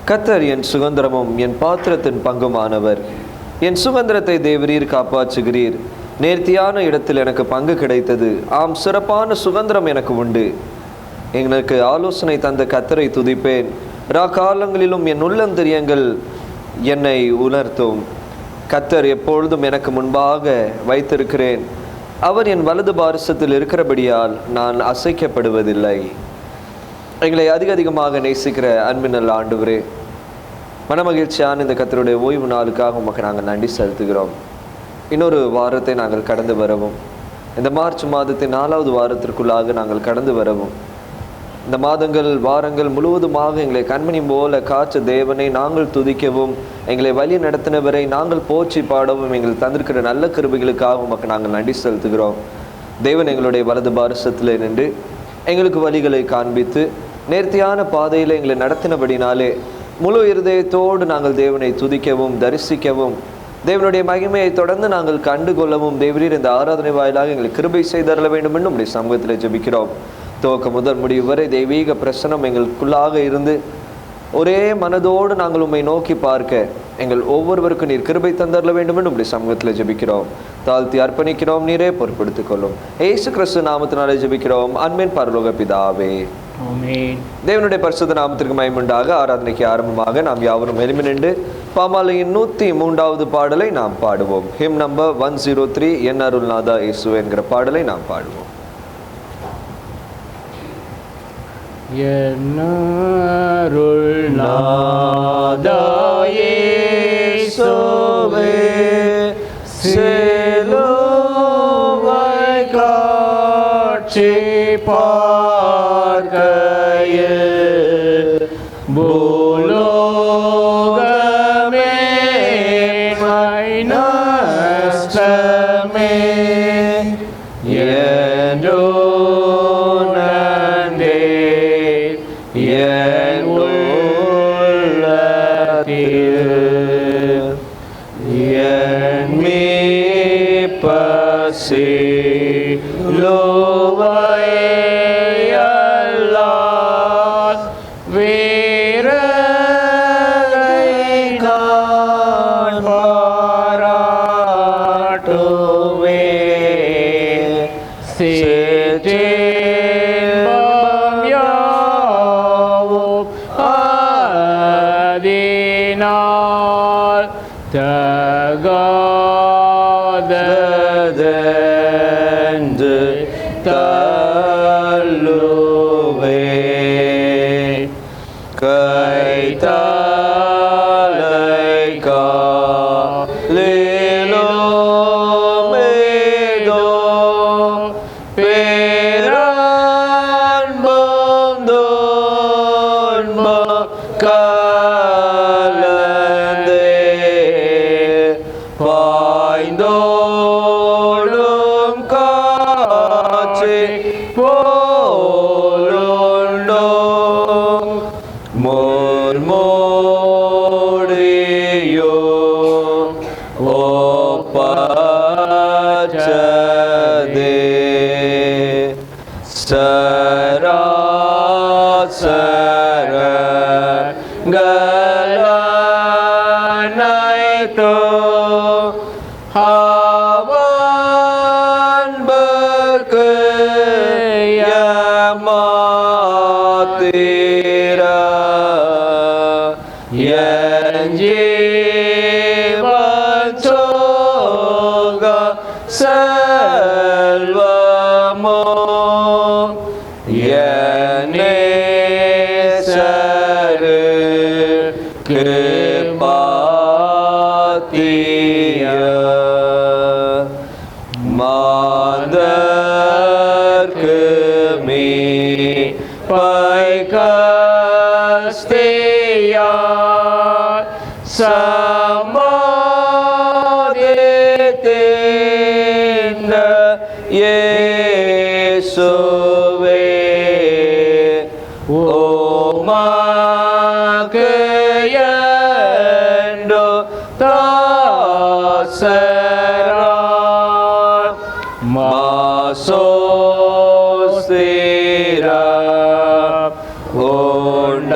கர்த்தர் என் சுதந்திரமும் என் பாத்திரத்தின் பங்குமானவர். என் சுதந்திரத்தை தேவரீர் காப்பாற்றுகிறீர். நேர்த்தியான இடத்தில் எனக்கு பங்கு கிடைத்தது. ஆம், சிறப்பான சுதந்திரம் எனக்கு உண்டு. எங்களுக்கு ஆலோசனை தந்த கர்த்தரை துதிப்பேன். காலங்களிலும் என் உள்ளந்தரியங்கள் என்னை உணர்த்தும். கர்த்தர் எப்பொழுதும் எனக்கு முன்பாக வைத்திருக்கிறேன். அவர் என் வலது பாரசத்தில் இருக்கிறபடியால் நான் அசைக்கப்படுவதில்லை. எங்களை அதிகமாக நேசிக்கிற அன்பின் நல்ல ஆண்டவரே, மனமகிழ்ச்சியான இந்த கர்த்தருடைய ஓய்வு நாளுக்காக உமக்கு நாங்கள் நன்றி செலுத்துகிறோம். இன்னொரு வாரத்தை நாங்கள் கடந்து வரவும், இந்த மார்ச் மாதத்தின் 4வது வாரத்திற்குள்ளாக நாங்கள் கடந்து வரவும், இந்த மாதங்கள் வாரங்கள் முழுவதுமாக எங்களை கண்மணி போல காற்று தேவனை நாங்கள் துதிக்கவும், எங்களை வழி நடத்தினவரை நாங்கள் போற்றி பாடவும் எங்களுக்கு தந்திருக்கிற நல்ல கிருபைகளுக்காக உமக்கு நாங்கள் நன்றி செலுத்துகிறோம். தேவன் எங்களுடைய வலது பாரசத்தில் நின்று எங்களுக்கு வழிகளை காண்பித்து நேர்த்தியான பாதையில் எங்களை நடத்தினபடினாலே முழு இருதயத்தோடு நாங்கள் தேவனை துதிக்கவும் தரிசிக்கவும், தேவனுடைய மகிமையை தொடர்ந்து நாங்கள் கண்டுகொள்ளவும் தேவரீர் இந்த ஆராதனை வாயிலாக எங்களுக்கு கிருபை செய்தரல வேண்டும் என்று உம்முடைய சமூகத்தில் ஜெபிக்கிறோம். துவக்க முதல் முடிவு வரை தெய்வீக பிரசனம் எங்களுக்குள்ளாக இருந்து ஒரே மனதோடு நாங்கள் உம்மை நோக்கி பார்க்க எங்கள் ஒவ்வொருவருக்கும் நீர் கிருபை தந்தரல வேண்டும் என்று உம்முடைய சமூகத்தில் ஜெபிக்கிறோம். தாழ்த்தி அர்ப்பணிக்கிறோம். நீரே பொறுப்படுத்திக் கொள்ளும். இயேசு கிறிஸ்து நாமத்தினாலே ஜெபிக்கிறோம். அன்பின் பரலோக பிதாவே, ஆமென். தேவனுடைய பரிசுத்த நாமத்திற்கு மகிமையுண்டாக. ஆராதனைக்கு ஆரம்பமாக நாம் யாவரும் எழும்பி நின்று பாமாலையின் 103வது பாடலை நாம் பாடுவோம். ஹிம் நம்பர் 103, என் அருள்நாதா இயேசு என்கிற பாடலை நாம் பாடுவோம். என் அருள்நாதா இயேசுவே, சிலுவை காட்சி பார்க்கையில் பூலோகமே நஷ்டமே என்றோ நன்றே என் உள்ளத்தில் என் மீட்பசி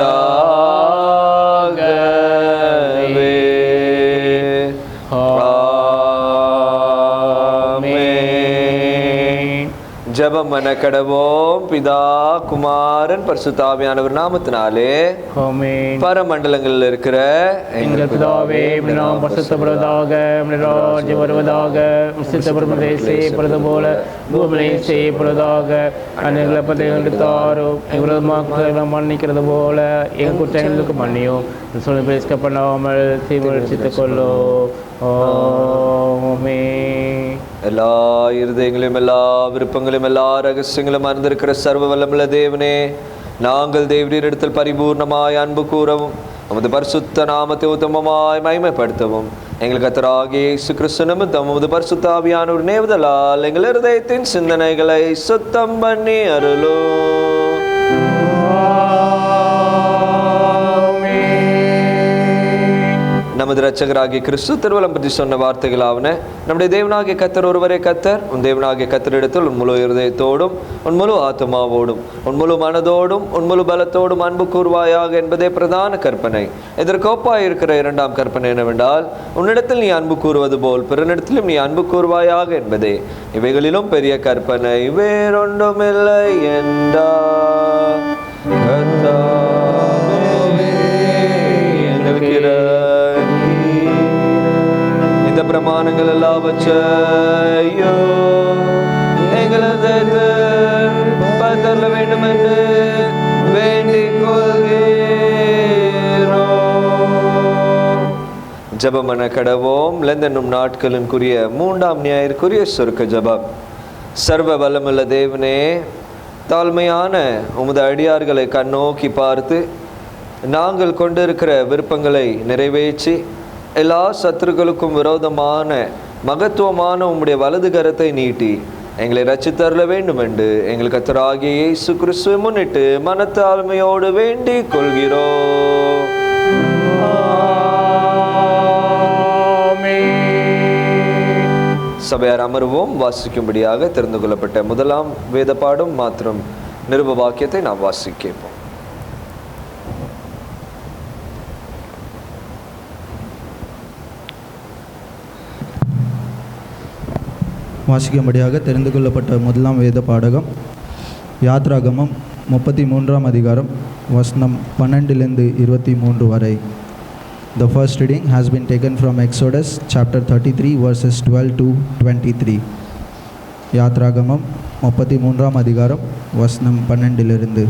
உண்டாக ஜெபம் பண்ண கடவோம். பிதா குமாரன் பரிசுத்தாவியானவர் நாமத்தினாலே ஆமென். பரமண்டலங்களில் இருக்கிற எங்கள் பிதாவே, உம்முடைய நாமம் பரிசுத்தப்படுவதாக, உம்முடைய ராஜ்யம் வருவதாக, சித்தப்படுவதை செய்யப்படுவது போல பூமியிலே செய்யப்படுவதாக. அன்னைகளை பற்றி எங்களுக்கு தாரும், எங்களது மக்களை மன்னிக்கிறது போல எங்கள் குற்றங்களுக்கு மன்னியும், சொல்லி பேசிக்கப்படாமல் தீவிரச்சித்துக் கொள்ளோ. ஆமென். எல்லா இருதயங்களையும் எல்லா விருப்பங்களையும் எல்லா ரகசியங்களும் அறிந்திருக்கிற சர்வ வல்லமுள்ள தேவனே, நாங்கள் தேவரீரிடத்தில் பரிபூர்ணமாய் அன்பு கூறவும் நமது பரிசுத்த நாமத்தை உத்தமமாய் மகிமைப்படுத்தவும் எங்கள் கர்த்தராகிய இயேசு கிறிஸ்து நிமித்தம் உமது பரிசுத்த ஆவியானவர் நேவுதலால் எங்கள் இருதயத்தின் சிந்தனைகளை சுத்தம் பண்ணி அருளும். நமது இரட்சகராகிய கிறிஸ்து திருவலம் பற்றி சொன்ன வார்த்தைகளாவன, நம்முடைய தேவனாகிய கர்த்தர் ஒருவரே கர்த்தர். உன் தேவனாகிய கர்த்தரிடத்தில் உன் முழு இருதயத்தோடும் உன் முழு ஆத்மாவோடும் உன் முழு மனதோடும் உன் முழு பலத்தோடும் அன்பு கூர்வாயாக என்பதே பிரதான கற்பனை. இதற்கொப்பாய் இருக்கிற இரண்டாம் கற்பனை என்னவென்றால், உன்னிடத்தில் நீ அன்பு கூறுவது போல் பிறனிடத்திலும் நீ அன்பு கூர்வாயாக என்பதே. இவைகளிலும் பெரிய கற்பனை வேறொன்றுமில்லை என்றார். இந்த பிரமாணங்கள் எல்லாவற்றையும் எங்களது பத்தர வேண்டும் என்று வேண்டிக் கொள்கிறோம். ஜபமன கடவோம். லெந்தனும் நாட்களின்குரிய 3ஆம் ஞாயிற்குரிய சுருக்க ஜபம். சர்வ வல்லமுள்ள தேவனே, தாழ்மையான உமது அடியார்களை கண்ணோக்கி பார்த்து நாங்கள் கொண்டிருக்கிற விருப்பங்களை நிறைவேற்றி எல்லா சத்துருக்களுக்கும் விரோதமான மகத்துவமான உம்முடைய வலது கரத்தை நீட்டி எங்களை ரட்சித்தருள வேண்டும் என்று எங்கள் கர்த்தராகிய இயேசு கிறிஸ்துவை முன்னிட்டு மனத்தாழ்மையோடு வேண்டிக் கொள்கிறோம். சபையார் அமர்வோம். வாசிக்கும்படியாக தெரிந்து கொள்ளப்பட்ட முதலாம் வேத பாடம் மாத்திரம் நிருப வாக்கியத்தை நாம் வாசிப்போம். வாசிக்கும்படியாக தெரிந்து கொள்ளப்பட்ட முதலாம் வேத பாடகம் யாத்ராகமம் 33ஆம் அதிகாரம் வசனம் 12 23 வரை. The first reading has been taken from Exodus chapter 33 verses 12 to 23. யாத்ராகமம் 33ஆம் அதிகாரம் வசனம் 12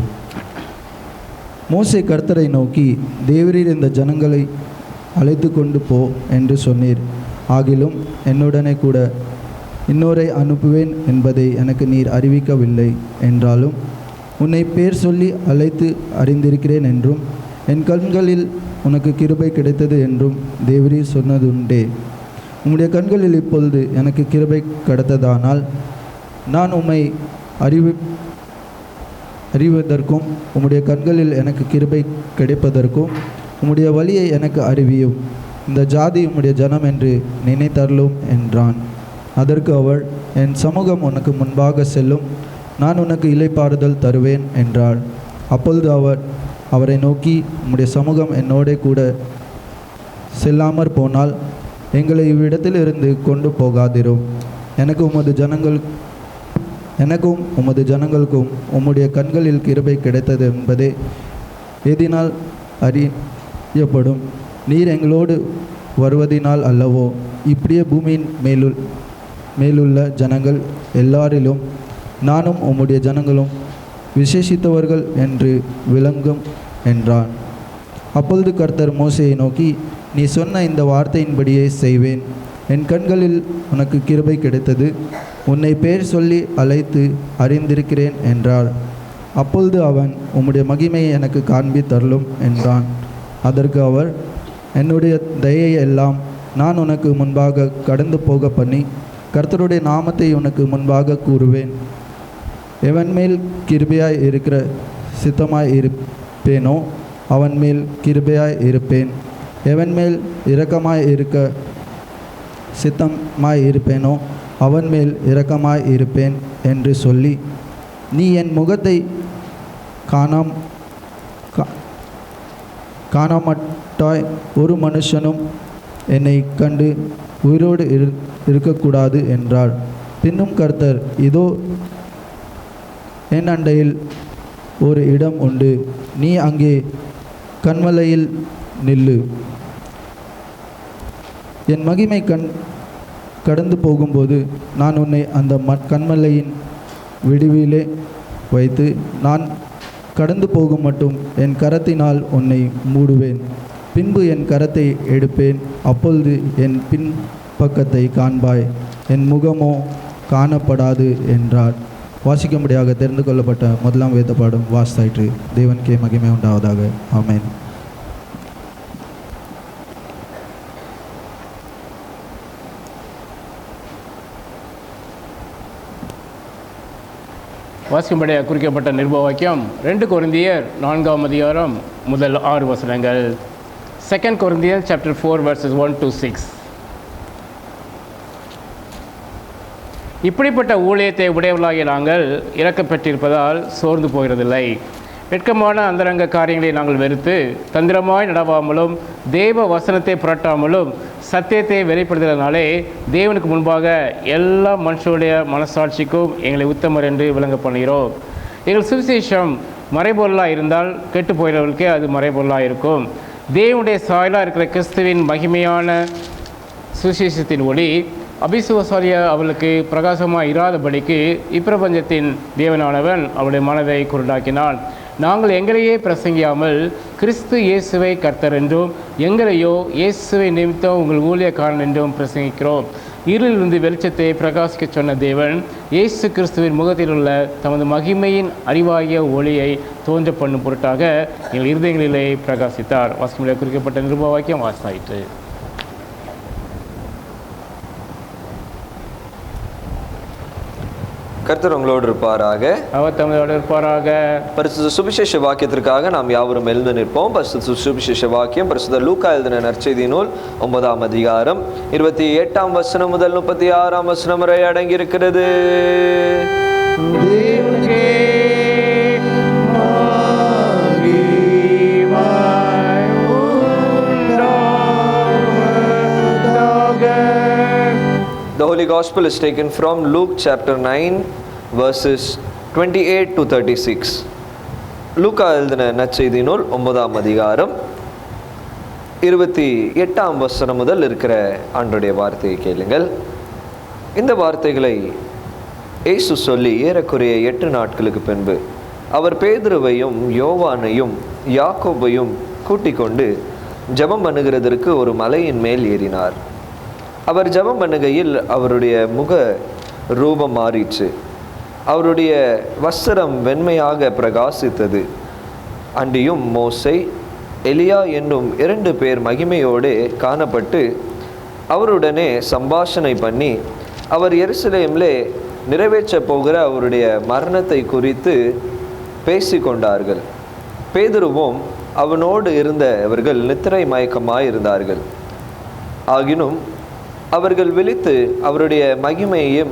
மோசே கர்த்தரை நோக்கி, தேவரீர் இந்த ஜனங்களை அழைத்து கொண்டு போ என்று சொன்னீர். ஆகிலும் என்னுடனே கூட இன்னோரை அனுப்புவேன் என்பதை எனக்கு நீர் அறிவிக்கவில்லை. என்றாலும் உன்னை பேர் சொல்லி அழைத்து அறிந்திருக்கிறேன் என்றும் என் கண்களில் உனக்கு கிருபை கிடைத்தது என்றும் தேவரீர் சொன்னதுண்டே. உம்முடைய கண்களில் இப்பொழுது எனக்கு கிருபை கிடைத்ததானால் நான் உம்மை அறிவதற்கும் உம்முடைய கண்களில் எனக்கு கிருபை கிடைப்பதற்கும் உம்முடைய வழியை எனக்கு அறிவியும். இந்த ஜாதி உம்முடைய ஜனம் என்று நினைத்தருளும் என்றான். அதற்கு அவள், என் சமூகம் உனக்கு முன்பாக செல்லும், நான் உனக்கு இளைப்பாறுதல் தருவேன் என்றாள். அப்பொழுது அவரை நோக்கி, உம்முடைய சமூகம் என்னோட கூட செல்லாமற் போனால் எங்களை இவ்விடத்திலிருந்து கொண்டு போகாதிரும். எனக்கும் உமது ஜனங்களுக்கும் உம்முடைய கண்களில் கிருபை கிடைத்தது என்பதே எதினால் அறியப்படும். நீர் எங்களோடு வருவதினால் அல்லவோ இப்படியே பூமியின் மேலுள்ள ஜனங்கள் எல்லாரிலும் நானும் உம்முடைய ஜனங்களும் விசேஷித்தவர்கள் என்று விளங்கும் என்றான். அப்பொழுது கர்த்தர் மோசேயை நோக்கி, நீ சொன்ன இந்த வார்த்தையின்படியே செய்வேன். என் கண்களில் உனக்கு கிருபை கிடைத்தது, உன்னை பேர் சொல்லி அழைத்து அறிந்திருக்கிறேன் என்றார். அப்பொழுது அவன், உம்முடைய மகிமையை எனக்கு காண்பித்தருளும் என்றான். அதற்கு அவர், என்னுடைய தயையை எல்லாம் நான் உனக்கு முன்பாக கடந்து போக பண்ணி கர்த்தருடைய நாமத்தை உனக்கு முன்பாக கூறுவேன். எவன் மேல் கிருபையாய் இருக்கிற சித்தமாய் இருப்பேனோ அவன் மேல் கிருபையாய் இருப்பேன். எவன் மேல் இரக்கமாய் இருக்க சித்தமாய் இருப்பேனோ அவன் மேல் இரக்கமாய் இருப்பேன் என்று சொல்லி, நீ என் முகத்தை காணாமட்டாய் ஒரு மனுஷனும் என்னை கண்டு உயிரோடு இருக்கக்கூடாது என்றார். பின்னும் கர்த்தர், இதோ என் அண்டையில் ஒரு இடம் உண்டு, நீ அங்கே கண்மலையில் நில்லு. என் மகிமை கடந்து போகும்போது நான் உன்னை அந்த கண்மலையின் விடுவிலே வைத்து நான் கடந்து போகும் மட்டும் என் கரத்தினால் உன்னை மூடுவேன். பின்பு என் கரத்தை எடுப்பேன், அப்பொழுது என் பின் பக்கத்தை காண்பாய், என் முகமோ காணப்படாது என்றார். வாசிக்கும்படியாக தெரிந்து கொள்ளப்பட்ட முதலாம் வேத பாடம் வாசித்தாயிற்று. தேவனுக்கே மகிமை உண்டாவதாக. ஆமென். வாசிக்கும்படியாக குறிக்கப்பட்ட நிருப வாக்கியம் 2 கொரிந்தியர் 4ஆம் அதிகாரம் முதல் 6 வசனங்கள். 2 Corinthians chapter 4 verses 1 to 6. இப்படிப்பட்ட ஊழியத்தை உடையவர்களாகிய நாங்கள் இறக்கப்பட்டிருப்பதால் சோர்ந்து போகிறதில்லை. வெட்கமான அந்தரங்க காரியங்களை நாங்கள் வெறுத்து தந்திரமாய் நடவாமலும் தேவ வசனத்தை புரட்டாமலும் சத்தியத்தை வெளிப்படுத்துவதனாலே தேவனுக்கு முன்பாக எல்லா மனுஷனுடைய மனசாட்சிக்கும் எங்களை உத்தமர் என்று விளங்க பண்ணுகிறோம். எங்கள் சுவிசேஷம் மறைபொருளாக இருந்தால் கெட்டு போகிறவர்களுக்கே அது மறைபொருளாக இருக்கும். தேவனுடைய சாயலாக இருக்கிற கிறிஸ்துவின் மகிமையான சுவிசேஷத்தின் ஒளி அபிசுவசாலிய அவளுக்கு பிரகாசமாக இராதபடிக்கு இப்பிரபஞ்சத்தின் தேவனானவன் அவளுடைய மனதை குருடாக்கினான். நாங்கள் எங்களையே பிரசங்கியாமல் கிறிஸ்து இயேசுவை கர்த்தர் என்றும் எங்களையோ இயேசுவை நிமித்தம் உங்கள் ஊழியக்காரன் என்றும் பிரசங்கிக்கிறோம். இருளிலிருந்து வெளிச்சத்தை பிரகாசிக்க சொன்ன தேவன் இயேசு கிறிஸ்துவின் முகத்தில் உள்ள தமது மகிமையின் அறிவாகிய ஒளியை தோன்ற பண்ணும் பொருட்டாக எங்கள் இருதயங்களிலே பிரகாசித்தார். வாசிக்கும்படியாக குறிக்கப்பட்ட நிருப வாக்கியம் வாசித்தாயிற்று. கர்த்தர் உங்களோடு இருப்பாராக. அவர் தமதோடு இருப்பாராக. பரிசுத்த சுவிசேஷ வாக்கியத்திற்காக நாம் யாவரும் எழுந்து நிற்போம். பரிசுத்த சுவிசேஷ வாக்கியம் பரிசுத்த லூக்கா எழுதின நற்செய்தி நூல் 9ஆம் அதிகாரம் 28ஆம் வசனம் முதல் 36ஆம் வசனம் வரை அடங்கியிருக்கிறது. The Holy Gospel is taken from Luke chapter 9 verses 28 to 36. லூக்கா எழுதின நற்செய்தி நூல் 9ஆம் அதிகாரம் 28ஆம் வசனம் முதல் இருக்கிற ஆண்டவருடைய வார்த்தையை கேளுங்கள். இந்த வார்த்தைகளை இயேசு சொல்லி ஏறக்குறைய 8 நாட்களுக்கு பின்பு அவர் பேதுருவையும் யோவானையும் யாக்கோபையும் கூட்டிக் கொண்டு ஜெபம் பண்ணுகிறதற்கு ஒரு மலையின் மேல் ஏறினார். அவர் ஜெபம் பண்ணுகையில் அவருடைய முக ரூபம் மாறிற்று. அவருடைய வஸ்திரம் வெண்மையாக பிரகாசித்தது. அன்றியும் மோசே எலியா என்னும் 2 பேர் மகிமையோடு காணப்பட்டு அவருடனே சம்பாஷணை பண்ணி அவர் எருசலேமிலே நிறைவேற்ற போகிற அவருடைய மரணத்தை குறித்து பேசிக்கொண்டார்கள். பேதுருவும் அவனோடு இருந்தவர்கள் நித்திரை மயக்கமாயிருந்தார்கள். ஆகினும் அவர்கள் விழித்து அவருடைய மகிமையையும்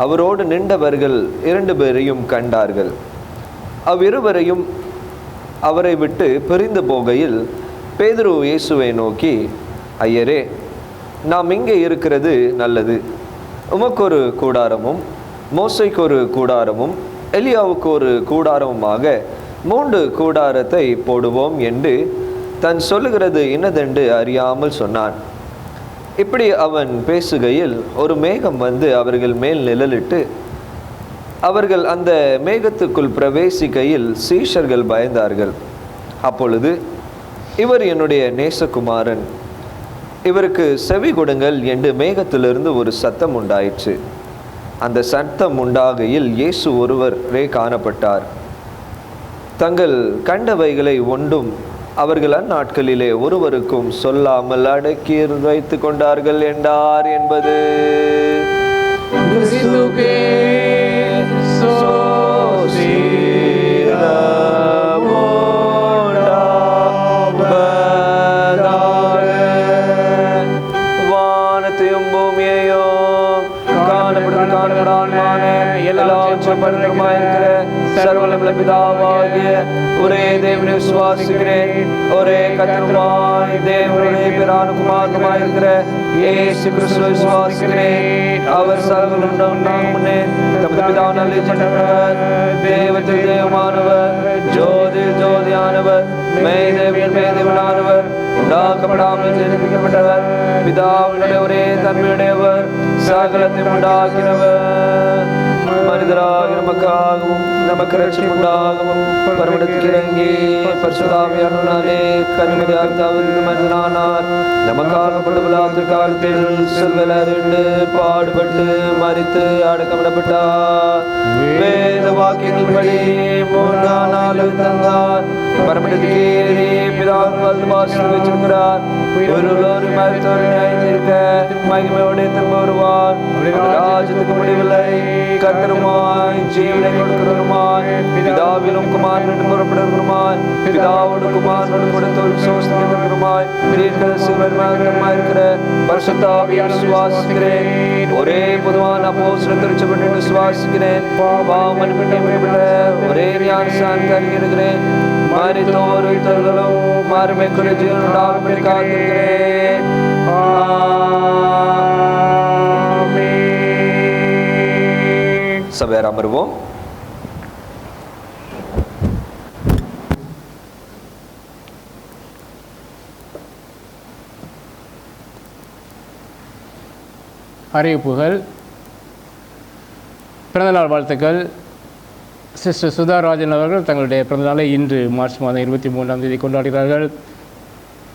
அவரோடு நின்றவர்கள் 2 பேரையும் கண்டார்கள். அவ்விருவரையும் அவரை விட்டு பிரிந்து போகையில் பேதுரு இயேசுவை நோக்கி, ஐயரே, நாம் இங்கே இருக்கிறது நல்லது. உமக்கு ஒரு கூடாரமும் மோசைக்கு ஒரு கூடாரமும் எலியாவுக்கு ஒரு கூடாரமுமாக 3 கூடாரத்தை போடுவோம் என்று தன் சொல்லுகிறது இன்னதென்று அறியாமல் சொன்னான். இப்படி அவன் பேசுகையில் ஒரு மேகம் வந்து அவர்கள் மேல் நிழலிட்டு அவர்கள் அந்த மேகத்துக்குள் பிரவேசிக்கையில் சீஷர்கள் பயந்தார்கள். அப்பொழுது, இவர் என்னுடைய நேசகுமாரன், இவருக்கு செவி கொடுங்கள் என்று மேகத்திலிருந்து ஒரு சத்தம் உண்டாயிற்று. அந்த சத்தம் உண்டாகையில் இயேசு ஒருவரே காணப்பட்டார். தங்கள் கண்டவைகளை ஒன்றும் அவர்கள் அந்நாட்களிலே ஒருவருக்கும் சொல்லாமல் அடக்கி வைத்து கொண்டார்கள் என்றார் என்பது. வானத்தையும் பூமியையும் சர்வவல்லமை பிதாவாகிய ஒரே தேவனை விசுவாசிக்கிறேன். ஒரே கர்த்தருமாய் தேவனுடைய பிரானுக்குமாரனுமாய் இருக்கிற இயேசு கிறிஸ்துவை விசுவாசிக்கிறேன். அவர் சர்வலோகம் முன்னே தமது பிதாவினால் ஜெனித்தவர், தேவ தேவமானவர், ஜோதி ஜோதியானவர், மேதேவின் மேதேவனானவர், உண்டாக்கப்படாமல் ஜெனிப்பிக்கப்பட்டவர், பிதாவினுடைய ஒரே தன்மையுடையவர், சகலத்தை உண்டாக்கினவர், மனிதராக நமக்காகவும் நமக்கு ரட்சிப்பு உண்டாகவும் பரமடத்துக்கு இறங்கி பரிசுத்தாவியானவராலே கன்னிமரியாவிலிருந்து மனிதனானார். நமக்காக படுபடாத காலத்தில் சிலுவையிலிருந்து பாடுபட்டு மரித்து அடக்கமிடப்பட்டார். வேத வாக்கியங்களின்படி 3ஆம் நாள் தந்தார். பரமடத்துக்கு ஏறி பிதாவின் வலது பாசத்தில் வச்சிருக்கிறார். ஒருவரோடு மரித்தோர் நியாயத்திருக்க மகிமையோடு திரும்ப வருவார். ராஜ்யத்துக்கு முடிவில்லை. கர்த்தருமாய் ஜீவனை கொடுக்கிறவருமாய் பிதாவிலும் குமாரனும் புறப்படுகிறவருமாய் பிதாவோடு குமாரனோடு கொடுத்து சோஸ்திக்கிறவருமாய் தீர்க்கதரிசியுமாய் இருக்கிற பரிசுத்த ஆவியை விசுவாசிக்கிறேன். ஒரே பொதுவான அப்போஸ்தலர் திருச்சபையை விசுவாசிக்கிறேன். பாவமன்னிக்கப்பட்ட ஒரே ஞானஸ்நானத்தை அறிந்திருக்கிறேன். மரித்தோர் உயிர்த்தெழுதலும் மறுமைக்குரிய ஜீவன் உண்டாகும்படி காத்திருக்கிறேன். சபையார் அமர்வோம். அறிவிப்புகள். பிறந்தநாள் வாழ்த்துக்கள். சிஸ்டர் சுதாராஜன் அவர்கள் தங்களுடைய பிறந்தநாளை இன்று மார்ச் மாதம் 23ஆம் தேதி கொண்டாடுகிறார்கள்.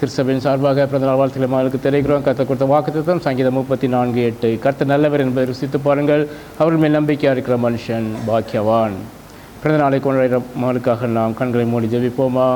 திருச்சபையின் சார்பாக பிறந்தநாள் வாழ்த்துக்களை அவர்களுக்கு தெரிவிக்கிறோம். கர்த்தர் கொடுத்த வாக்குத்தத்தம் சங்கீதம் 34:8. கர்த்தர் நல்லவர் என்பதை ருசித்து பாருங்கள், அவர்கள் மேல் நம்பிக்கையாக இருக்கிற மனுஷன் பாக்கியவான். பிறந்தநாளை கொண்டாடுகிற மகளுக்காக நாம் கண்களை மூடி ஜெபிப்போமா.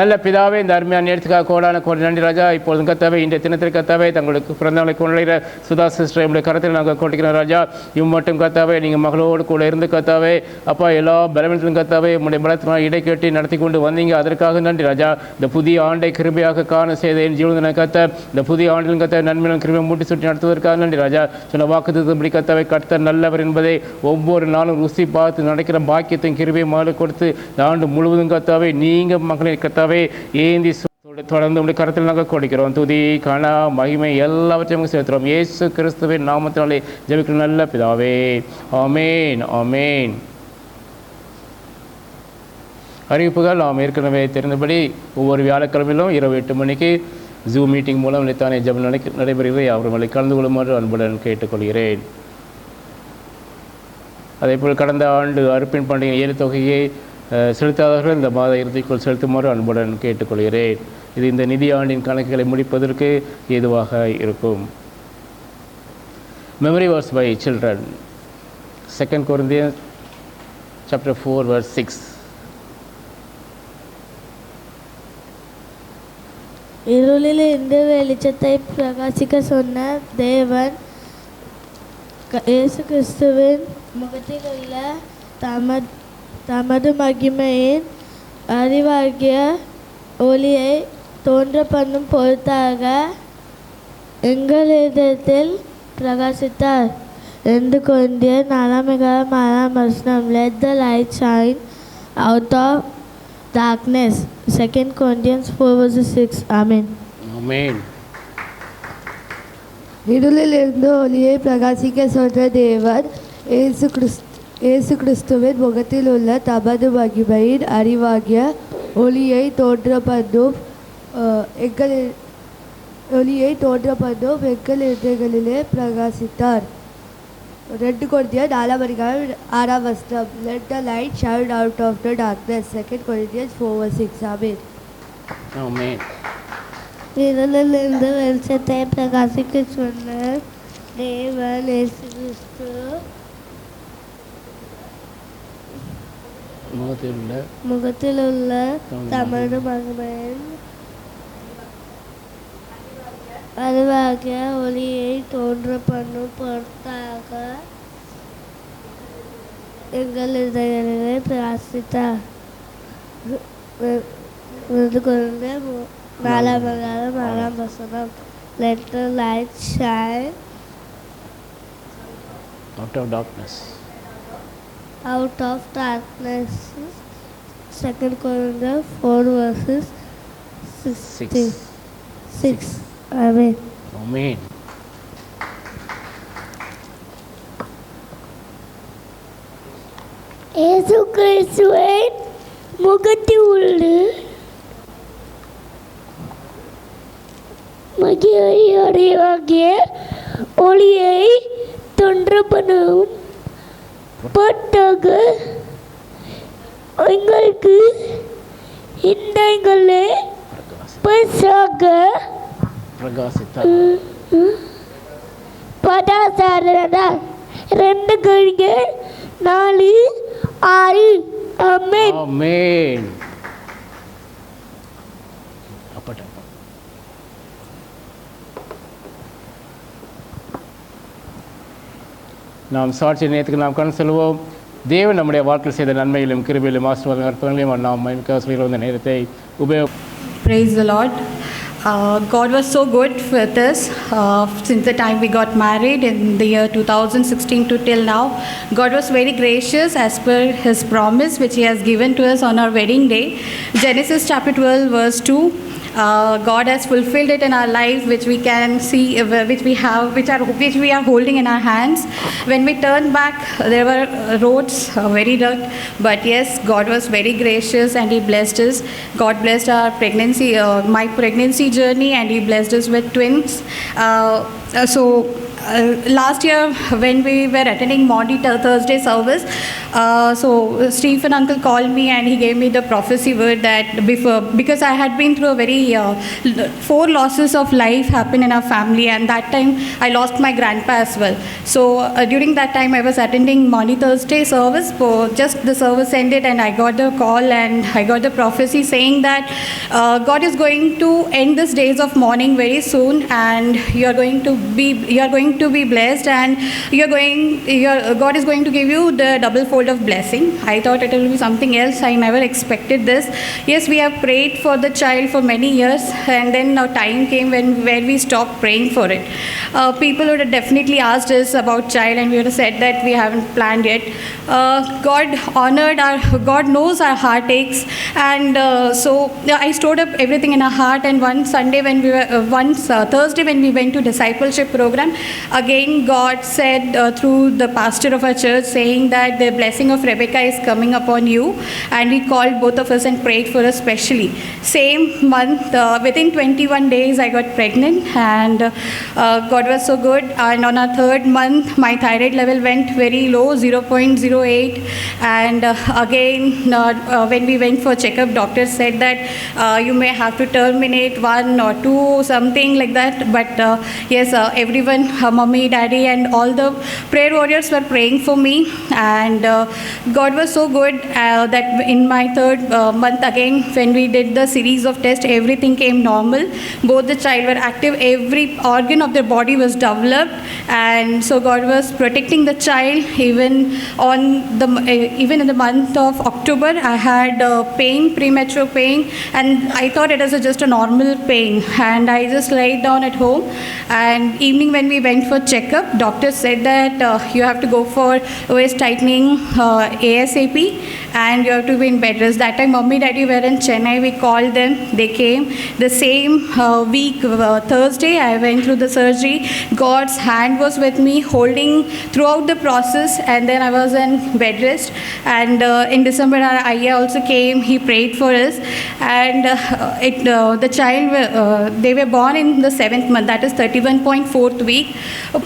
நல்ல பிதாவே, இந்த அருமையான நேரத்துக்காக கோடான கோடி நன்றி ராஜா. இப்பொழுதும் கத்தாவே, இன்றைய தினத்திற்கு கத்தாவே தங்களுக்கு பிறந்தநாளை கொண்டாடுகிற சுதா சிஸ்டர் என்னுடைய கருத்தில் நாங்கள் கொண்டிருக்கிறோம் ராஜா. மட்டும் கத்தாவே நீங்கள் மகளோடு கூட இருந்து கத்தாவே அப்பா எல்லா பலவீனத்திலும் கத்தாவே உங்களுடைய பலத்தினால் இடை கேட்டி நடத்தி கொண்டு வந்தீங்க. அதற்காக நன்றி ராஜா. இந்த புதிய ஆண்டை கிருபையாக காண செய்த என் ஜீவன கத்த இந்த புதிய ஆண்டிலும் கத்தாவே நன்மையிலும் கிருபை மூட்டி சுற்றி நடத்துவதற்காக நன்றி ராஜா. சொன்ன வாக்குத்தத்தபடி கத்தாவே கர்த்தர் நல்லவர் என்பதை ஒவ்வொரு நாளும் ருசி பார்த்து நடக்கிற பாக்கியத்தையும் கிருபை மகளை கொடுத்து இந்த ஆண்டு முழுவதும் கத்தாவே நீங்கள் மக்களை கத்தாவே ஏந்தி தொடர்ந்து உடைய கருத்தில் நாங்கள் கொடுக்கிறோம். துதி கன மகிமை எல்லாவற்றையும் சேர்த்துறோம். இயேசு கிறிஸ்துவின் நாமத்தினாலே ஜெபிக்கிற நல்ல பிதாவே, ஆமேன் ஆமேன். அறிவிப்புகள். நாம் ஏற்கனவே தெரிந்தபடி ஒவ்வொரு வியாழக்கிழமையிலும் இரவு 8 மணிக்கு ஜூம் மீட்டிங் மூலம் நிலைத்தானே ஜெபம் நடைபெறுகிறது. அவர்களை கலந்து கொள்ளுமாறு அன்புடன் கேட்டுக்கொள்கிறேன். அதேபோல் கடந்த ஆண்டு அறுப்பின் பண்டிகை 7 தொகையை செலுத்தாதவர்கள் இந்த மாத இறுதிக்குள் செலுத்துமாறு அன்புடன் கேட்டுக்கொள்கிறேன். இது இந்த நிதி ஆண்டின் கணக்குகளை முடிப்பதற்கு ஏதுவாக இருக்கும். Memory verse by children. 2 Corinthians chapter 4 verse 6. இருளில் இந்த வெளிச்சத்தை பிரகாசிக்க சொன்ன தேவன் இயேசு கிறிஸ்துவின் முகத்தில் உள்ள தமது மகிமையின் அறிவாகிய ஒளியை தோன்ற பண்ணும் பொருட்டாக எங்களிடத்தில் பிரகாசித்தார். 2 Corinthians 4:6. Let the light shine out of darkness. 2 Corinthians 4:6. Amen. Amen. இருளில் இருந்து ஒளியை பிரகாசிக்க சொன்ன தேவன் இயேசு கிறிஸ்துவின் முகத்தில் உள்ள தமது மகிமையின் அறிவாகிய ஒளியை தோன்ற பண்ணும் எங்கள் இதயங்களிலே பிரகாசித்தார். 2 Corinthians 4:6. Let the light shine out of the darkness. 2 Corinthians 4:6. Amen. Amen. இருளில் இருந்து வெளிச்சத்தை பிரகாசிக்க சொன்ன தேவன் இயேசு கிறிஸ்து முகத்தில் உள்ள தமது மகிமையின் அறிவாகிய ஒளியை தோன்ற பண்ணும் பொருட்டாக எங்கள் இதயங்களை பிரகாசித்தார். குழந்தை 4ஆம் அதிகாரம் 4ஆம் வசனம். Let the light shine out of darkness. out of darkness. 2 Corinthians 4 verses 6. Amen. Amen. இயேசு கிறிஸ்துவின் முகத்தில் உள்ள மகிமையுடையவாகிய ஒளியை தொன்று பண்ணும் பொருட்டாக எங்களுக்கு இன்றைகளே பிரகாசித்தார். பதாசாரதார் 2 Corinthians 4:6. ஆமென். ஆமென். அப்பட்ட நாம் சாட்சி நேயத்துக்கு நாம் கண் செல்வோம். தேவன் நம்முடைய வாழ்க்கையில் செய்த நன்மையிலும் கிருபையிலும் ஆசீர்வாதம் அற்புதங்களையும் நாம் மகிமைக்காக சொல்கிற இந்த நேரத்தை உபயோக. Praise the Lord. God was so good with us since the time we got married in the year 2016 to till now. God was very gracious as per His promise which He has given to us on our wedding day. Genesis chapter 12 verse 2. God has fulfilled it in our life, which we can see, which we are holding in our hands. When we turned back, there were roads very dark, but yes, God was very gracious and He blessed us. God blessed our pregnancy, my pregnancy journey, and He blessed us with twins. Last year when we were attending Maundy Thursday service, so Stephen uncle called me and he gave me the prophecy word that because I had been through a very 4 losses of life happened in our family, and that time I lost my grandpa as well. So during that time I was attending Maundy Thursday service. So just the service ended and I got the call and I got the prophecy saying that God is going to end these days of mourning very soon, and you are going to be blessed, and God is going to give you the double fold of blessing. I thought it will be something else. I never expected this. Yes, we have prayed for the child for many years, and then now time came where we stopped praying for it. People would have definitely asked us about child, and we would have said that we haven't planned yet. God knows our heartaches, and so I stored up everything in our heart. And one Sunday when we were Thursday when we went to discipleship program, again God said through the pastor of our church saying that the blessing of Rebecca is coming upon you, and he called both of us and prayed for us specially. Same month, within 21 days I got pregnant, and God was so good. And on our 3rd month my thyroid level went very low, 0.08, and again when we went for checkup, doctor said that you may have to terminate 1 or 2, something like that. But yes, everyone, mommy, daddy, and all the prayer warriors were praying for me, and God was so good that in my 3rd month again when we did the series of tests, everything came normal. Both the child were active, every organ of their body was developed, and so God was protecting the child. Even in the month of October I had premature pain, and I thought it was just a normal pain, and I just laid down at home. And evening when we went for checkup, doctor said that you have to go for waist tightening ASAP, and you have to be in bed rest. That time mommy daddy were in Chennai. We called them, they came. The same week, Thursday, I went through the surgery. God's hand was with me holding throughout the process, and then I was in bed rest. And in December our ayah also came, he prayed for us, and the child they were born in the 7th month, that is 31.4th week.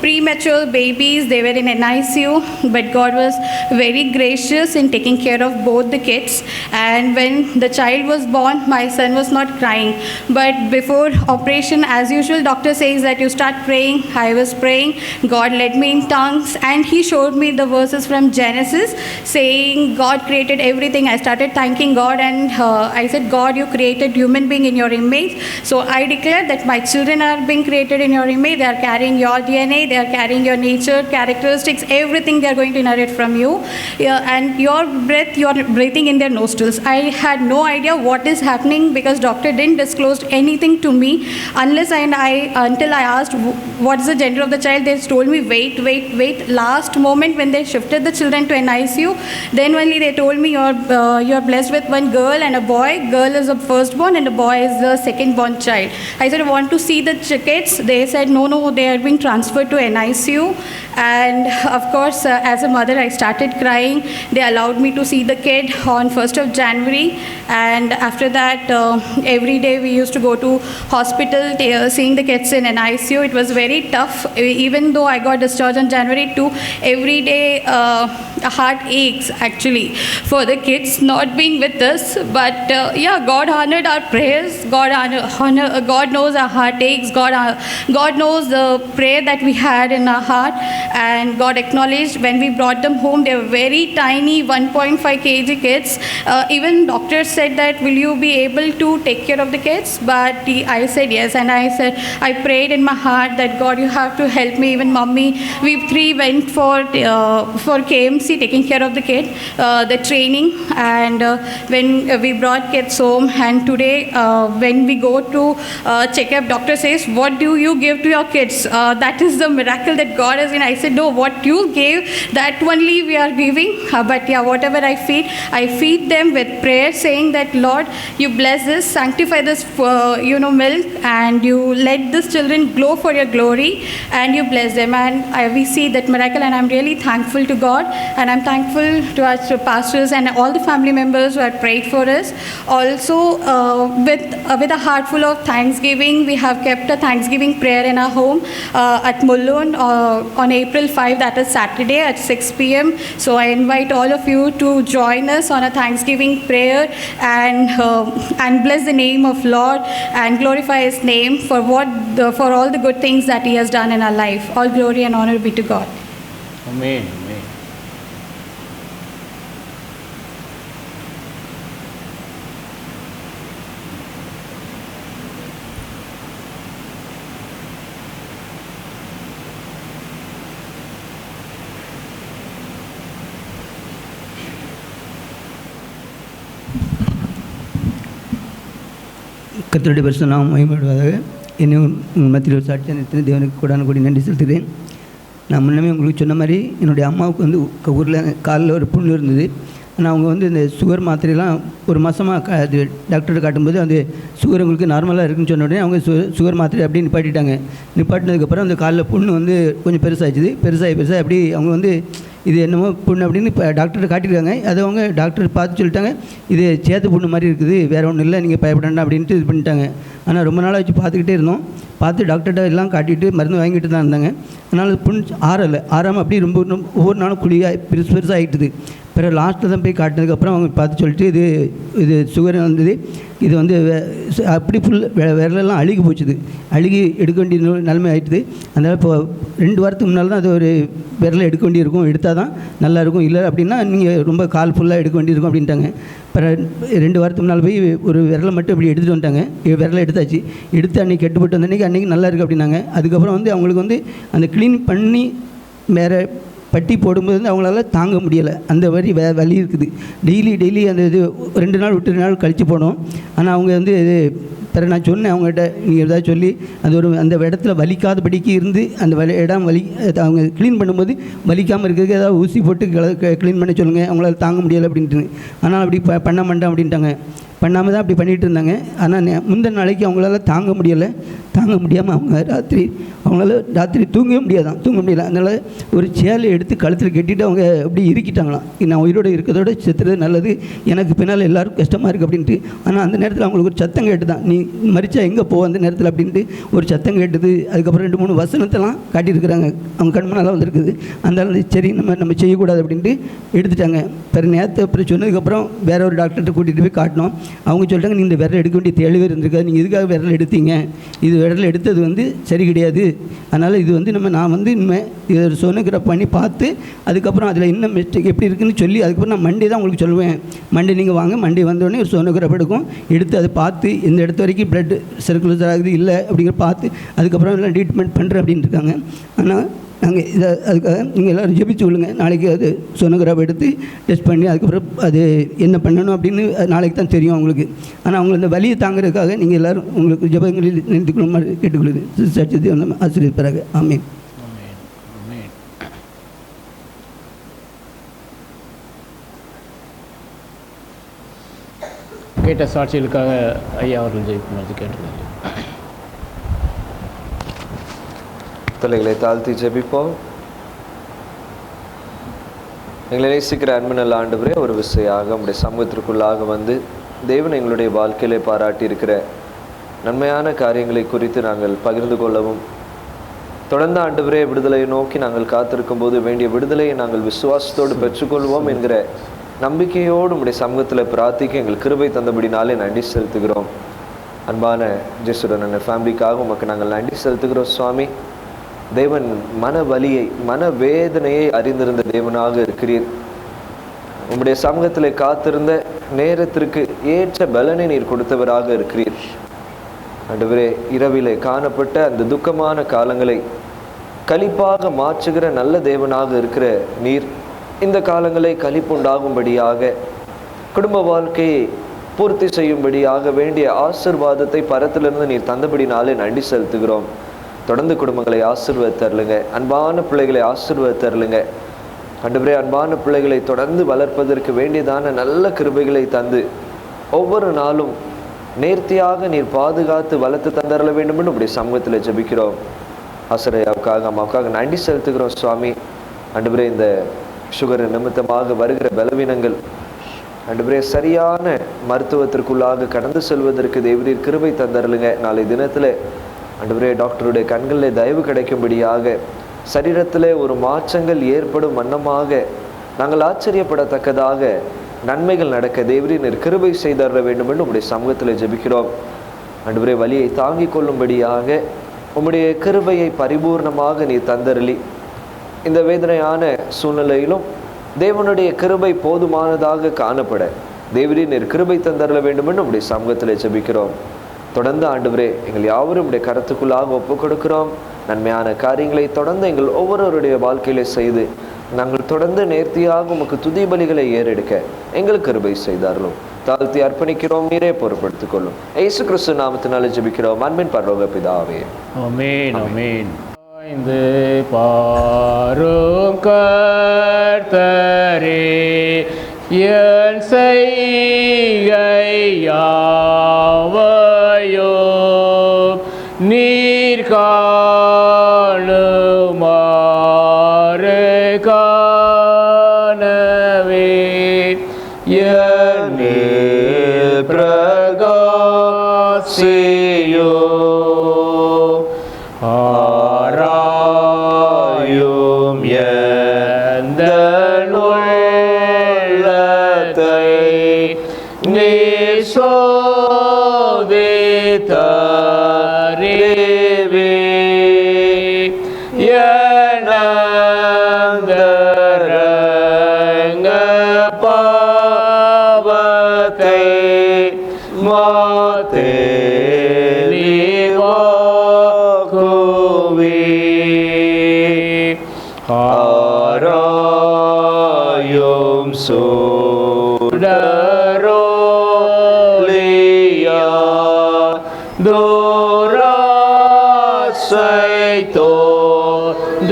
premature babies. They were in NICU, but God was very gracious in taking care of both the kids. And when the child was born, my son was not crying. But before operation, as usual, doctor says that you start praying. I was praying. God led me in tongues, and He showed me the verses from Genesis, saying God created everything. I started thanking God, and I said, God, you created human being in your image. So I declare that my children are being created in your image. They are carrying your DNA. They are carrying your nature, characteristics, everything they are going to inherit from you. And your breath, you are breathing in their nostrils. I had no idea what is happening because doctor didn't disclose anything to me until I asked what is the gender of the child. They told me wait. Last moment when they shifted the children to NICU, then only they told me you're blessed with one girl and a boy. Girl is the firstborn and the boy is the second-born child. I said, I want to see the kids. They said, no, they are being transferred to NICU. And of course, as a mother, I started crying. They allowed me to see the kid on 1st of January. And after that, every day we used to go to hospital, seeing the kids in NICU. It was very tough. Even though I got discharged on January 2, every day heart aches actually for the kids not being with us. But God honored our prayers. God knows our heart aches. God knows the prayer that we had in our heart. And God acknowledged when we brought them home. They were very tiny, 1.5 kg kids. Even doctors said that, will you be able to take care of the kids? But I said yes. And I prayed in my heart that God, you have to help me. Even mommy, we three went for KMC, taking care of the kid, the training. And when we brought kids home, and today when we go to checkup, doctor says, what do you give to your kids? That is the miracle that God has in. I said, no, what you gave, that only we are giving. But whatever I feed them with prayer, saying that, Lord, you bless this, sanctify this, milk, and you let these children glow for your glory, and you bless them. And we see that miracle, and I'm really thankful to God, and I'm thankful to our pastors and all the family members who have prayed for us. Also, with a heart full of thanksgiving, we have kept a Thanksgiving prayer in our home at Mulund on April 5, that is Saturday at 6 p.m. So I invite all of you to join us on a Thanksgiving prayer and bless the name of Lord and glorify His name for all the good things that He has done in our life. All glory and honor be to God. Amen. கர்த்தருடைய பரிசுத்த நாமம் மகிமைப்படுவதாக. என்னையும் உங்கள் மத்தியில் ஒரு சாட்சியாக நிறுத்தி தேவனுக்கு கூடான கூடி நன்றி செலுத்துகிறேன். நான் முன்னமே உங்களுக்கு சொன்ன மாதிரி என்னுடைய அம்மாவுக்கு வந்து ஊரில் காலில் ஒரு புண்ணு இருந்தது. ஆனால் அவங்க வந்து இந்த சுகர் மாத்திரையெல்லாம் ஒரு மாதமாக அது டாக்டர்கிட்ட காட்டும்போது அந்த சுகர் உங்களுக்கு நார்மலாக இருக்குன்னு சொன்ன உடனே அவங்க சுகர் மாத்திரை அப்படியே நிப்பாட்டிட்டாங்க. நிப்பாட்டினதுக்கப்புறம் அந்த காலில் புண்ணு வந்து கொஞ்சம் பெருசாகிடுது. பெருசாகி அப்படி அவங்க வந்து இது என்னமோ புண்ணு அப்படின்னு இப்போ டாக்டர்கிட்ட காட்டியிருக்காங்க. அதை அவங்க டாக்டர் பார்த்து சொல்லிட்டாங்க, இது சேத்து புண்ணு மாதிரி இருக்குது, வேறு ஒன்றும் இல்லை, நீங்கள் பயப்படண்டா அப்படின்ட்டு இது பண்ணிட்டாங்க. ஆனால் ரொம்ப நாளாக வச்சு பார்த்துக்கிட்டே இருந்தோம். பார்த்து டாக்டர்கிட்ட எல்லாம் காட்டிட்டு மருந்து வாங்கிட்டு தான் இருந்தாங்க. அதனால் புண் ஆறாமல் அப்படியே ரொம்ப ஒவ்வொரு நாளும் குழியாக பெருசாகிட்டுது. பிறகு லாஸ்ட்டில் தான் போய் காட்டினதுக்கப்புறம் அவங்க பார்த்து சொல்லிட்டு இது சுகர் வந்தது, இது வந்து அப்படி விரலெல்லாம் அழுகி போச்சுது, அழுகி எடுக்க வேண்டிய நிலைமை ஆகிட்டுது. அதனால் இப்போ 2 வாரத்துக்கு முன்னால் தான் அது ஒரு விரலை எடுக்க வேண்டியிருக்கும், எடுத்தால் தான் நல்லாயிருக்கும், இல்லை அப்படின்னா நீங்கள் ரொம்ப கால் ஃபுல்லாக எடுக்க வேண்டியிருக்கும் அப்படின்ட்டாங்க. அப்புறம் 2 வாரத்துக்கு முன்னால் போய் ஒரு விரலை மட்டும் இப்படி எடுத்துகிட்டு வந்துட்டாங்க. விரலை எடுத்தாச்சு, எடுத்து அன்றைக்கி கெட்டுப்பட்டு வந்த அன்றைக்கி நல்லா இருக்குது அப்படின்னாங்க. அதுக்கப்புறம் வந்து அவங்களுக்கு வந்து அந்த க்ளீன் பண்ணி வேறு பட்டி போடும்போது வந்து அவங்களால தாங்க முடியலை, அந்த வரி வலி இருக்குது. டெய்லி அந்த இது 2 நாள் விட்டு 2 நாள் கழித்து போனோம். ஆனால் அவங்க வந்து இது பிறகு நான் சொன்னேன் அவங்ககிட்ட, நீங்கள் ஏதாவது சொல்லி அந்த இடத்துல வலிக்காதபடிக்கு இருந்து அந்த இடம் அவங்க க்ளீன் பண்ணும்போது வலிக்காமல் இருக்கிறதுக்கு ஏதாவது ஊசி போட்டு க்ளீன் பண்ண சொல்லுங்கள், அவங்களால தாங்க முடியலை அப்படின்ட்டு. ஆனால் அப்படி பண்ண மாட்டேன் அப்படின்ட்டாங்க. பண்ணாமல் தான் அப்படி பண்ணிகிட்டு இருந்தாங்க. ஆனால் முந்தின நாளைக்கு அவங்களால தாங்க முடியாமல் அவங்க அவங்களால ராத்திரி தூங்க முடியல. அதனால் ஒரு சேலை எடுத்து கழுத்தில் கட்டிட்டு அவங்க அப்படி இருக்கிட்டாங்களாம். நான் உயிரோடு இருக்கிறதோட செத்துறது நல்லது, எனக்கு பின்னால் எல்லாருக்கும் கஷ்டமாக இருக்குது அப்படின்ட்டு. ஆனால் அந்த நேரத்தில் அவங்களுக்கு ஒரு சத்தம் கேட்டு தான், நீ மரிச்சா எங்கே போவோம் அந்த நேரத்தில் அப்படின்ட்டு ஒரு சத்தம் கேட்டுது. அதுக்கப்புறம் 2-3 வசனத்தெல்லாம் காட்டியிருக்கிறாங்க, அவங்க கண்மனெல்லாம் வந்திருக்குது. அதனால சரி நம்ம செய்யக்கூடாது அப்படின்ட்டு எடுத்துட்டாங்க. அப்புறம் சொன்னதுக்கப்புறம் வேற ஒரு டாக்டர்கிட்ட கூட்டிகிட்டு போய் காட்டினோம். அவங்க சொல்லிட்டாங்க, நீங்கள் இந்த விரல் எடுக்க வேண்டிய தேவையே இருந்திருக்காது, நீங்கள் எதுக்காக விரல் எடுத்தீங்க, இது விரல் எடுத்தது சரி கிடையாது. அதனால் இது நான் இனிமேல் இதை சோனோகிராஃப் பண்ணி பார்த்து அதுக்கப்புறம் அதில் என்ன மிஸ்டேக் எப்படி இருக்குதுன்னு சொல்லி அதுக்கப்புறம் நான் மண்டே தான் உங்களுக்கு சொல்லுவேன். மண்டே நீங்கள் வாங்க, மண்டே வந்தோடனே ஒரு சோனோகிராஃப் எடுத்து அதை பார்த்து இந்த இடத்து வரைக்கும் பிளட் சர்க்குலேட் ஆகுது இல்லை அப்படிங்கிற பார்த்து அதுக்கப்புறம் எல்லாம் ட்ரீட்மெண்ட் பண்ணுறேன் அப்படின்னு இருக்காங்க. ஆனால் நாங்கள் அதுக்காக நீங்கள் எல்லோரும் ஜெபிச்சு விடுங்க. நாளைக்கு அது சோனோகிராஃப் எடுத்து டெஸ்ட் பண்ணி அதுக்கப்புறம் அது என்ன பண்ணணும் அப்படின்னு நாளைக்கு தான் தெரியும் அவங்களுக்கு. ஆனால் அவங்களை அந்த வலியை தாங்கிறதுக்காக நீங்கள் எல்லோரும் உங்களுக்கு ஜெபங்களில் நினைத்துக்கொள்ள மாதிரி கேட்டுக்கொள்ளுது. சர்ச்சை ஆசிரியர் ஆமீன். கேட்ட சாட்சிகளுக்காக ஐயா அவர்கள் ஜெயிக்குமாறு கேட்டுருக்காங்க. தலைகளை தாழ்த்தி ஜெபிப்போம். எங்களை நேசிக்கிற அன்பு நல்ல ஆண்டவரே, ஒரு விசையாக நம்முடைய சமூகத்திற்குள்ளாக வந்து தேவன் எங்களுடைய வாழ்க்கையிலே பாராட்டி இருக்கிற நன்மையான காரியங்களை குறித்து நாங்கள் பகிர்ந்து கொள்ளவும், தொடர்ந்து ஆண்டவரே விடுதலையை நோக்கி நாங்கள் காத்திருக்கும் போது வேண்டிய விடுதலையை நாங்கள் விசுவாசத்தோடு பெற்றுக்கொள்வோம் என்கிற நம்பிக்கையோடு உடைய சமூகத்தில் பிரார்த்திக்க எங்கள் கிருபை தந்தபடினாலே நன்றி செலுத்துகிறோம். அன்பான ஜெசுடன் ஃபேமிலிக்காக உமக்கு நாங்கள் நன்றி செலுத்துகிறோம் சுவாமி. தேவன் மன வலியை மன வேதனையை அறிந்திருந்த தேவனாக இருக்கிறீர். உம்முடைய சமூகத்தில் காத்திருந்த நேரத்திற்கு ஏற்ற பலனை நீர் கொடுத்தவராக இருக்கிறீர். ஆண்டவரே, இரவிலே காணப்பட்ட அந்த துக்கமான காலங்களை களிப்பாக மாற்றுகிற நல்ல தேவனாக இருக்கிற நீர் இந்த காலங்களை களிப்புண்டாகும்படியாக, குடும்ப வாழ்க்கையை பூர்த்தி செய்யும்படியாக வேண்டிய ஆசீர்வாதத்தை பரத்திலிருந்து நீர் தந்தபடினாலே நன்றி செலுத்துகிறோம். தொடர்ந்து குடும்பங்களை ஆசீர்வதித்தருளுங்க, அன்பான பிள்ளைகளை ஆசீர்வதித்தருளுங்க. ஆண்டவரே, அன்பான பிள்ளைகளை தொடர்ந்து வளர்ப்பதற்கு வேண்டியதான நல்ல கிருபைகளை தந்து ஒவ்வொரு நாளும் நேர்த்தியாக நீர் பாதுகாத்து வளர்த்து தந்தரல வேண்டும் என்று இப்படி சமூகத்தில் ஜெபிக்கிறோம். ஆசிரியருக்காக அம்மாவுக்காக நன்றி செலுத்துகிறோம் சுவாமி. ஆண்டவரே, இந்த சுகர் நிமித்தமாக வருகிற பலவீனங்கள் ஆண்டவரே சரியான மருத்துவத்திற்குள்ளாக கடந்து செல்வதற்கு தேவரீர் கிருபை தந்தரலுங்க. நாளை தினத்தில் ஆண்டவரே, டாக்டருடைய கண்களில் தயவு கிடைக்கும்படியாக, சரீரத்தில் ஒரு மாற்றங்கள் ஏற்படும் வண்ணமாக நாங்கள் ஆச்சரியப்படத்தக்கதாக நன்மைகள் நடக்க தேவரீர் நீர் கிருபை செய்தர வேண்டும் என்று உம்முடைய சமூகத்தில் ஜெபிக்கிறோம். ஆண்டவரே, வலியை தாங்கிக் கொள்ளும்படியாக உம்முடைய கிருபையை பரிபூர்ணமாக நீர் தந்தரலி, இந்த வேதனையான சூழ்நிலையிலும் தேவனுடைய கிருபை போதுமானதாக காணப்பட தேவரீர் நீர் கிருபை தந்தரல வேண்டும் என்று உம்முடைய சமூகத்தில் ஜெபிக்கிறோம். தொடர்ந்து ஆண்டவரே, எங்கள் யாவரும் உடைய கருத்துக்குள்ளாக ஒப்புக் கொடுக்கிறோம். நன்மையான காரியங்களை தொடர்ந்து எங்கள் ஒவ்வொருவருடைய வாழ்க்கையிலே செய்து நாங்கள் தொடர்ந்து நேர்த்தியாக உமக்கு துதி பலிகளை ஏறெடுக்க எங்களுக்கு கிருபை செய்தார்களும் தாழ்த்தி அர்ப்பணிக்கிறோம். நீரே பொறுப்படுத்திக் கொள்ளும். இயேசு கிறிஸ்து நாமத்தினாலே ஜெபிக்கிறோம் அன்பின் பரலோக பிதாவே. ஆமென். ஆமென். இந்த பாரும் கர்த்தரே, என் செய்கை யாவையும் நீர் காணுமாறு காணவே, என்னில் பிரகாசியும் ஆராயும் எந்தன் உள்ளத்தை நீர் சோதித்தறிவே, எனந்தரங்க பாவத்தை ஆராயும் சுடரொளியா தூராசை தோன்றவோ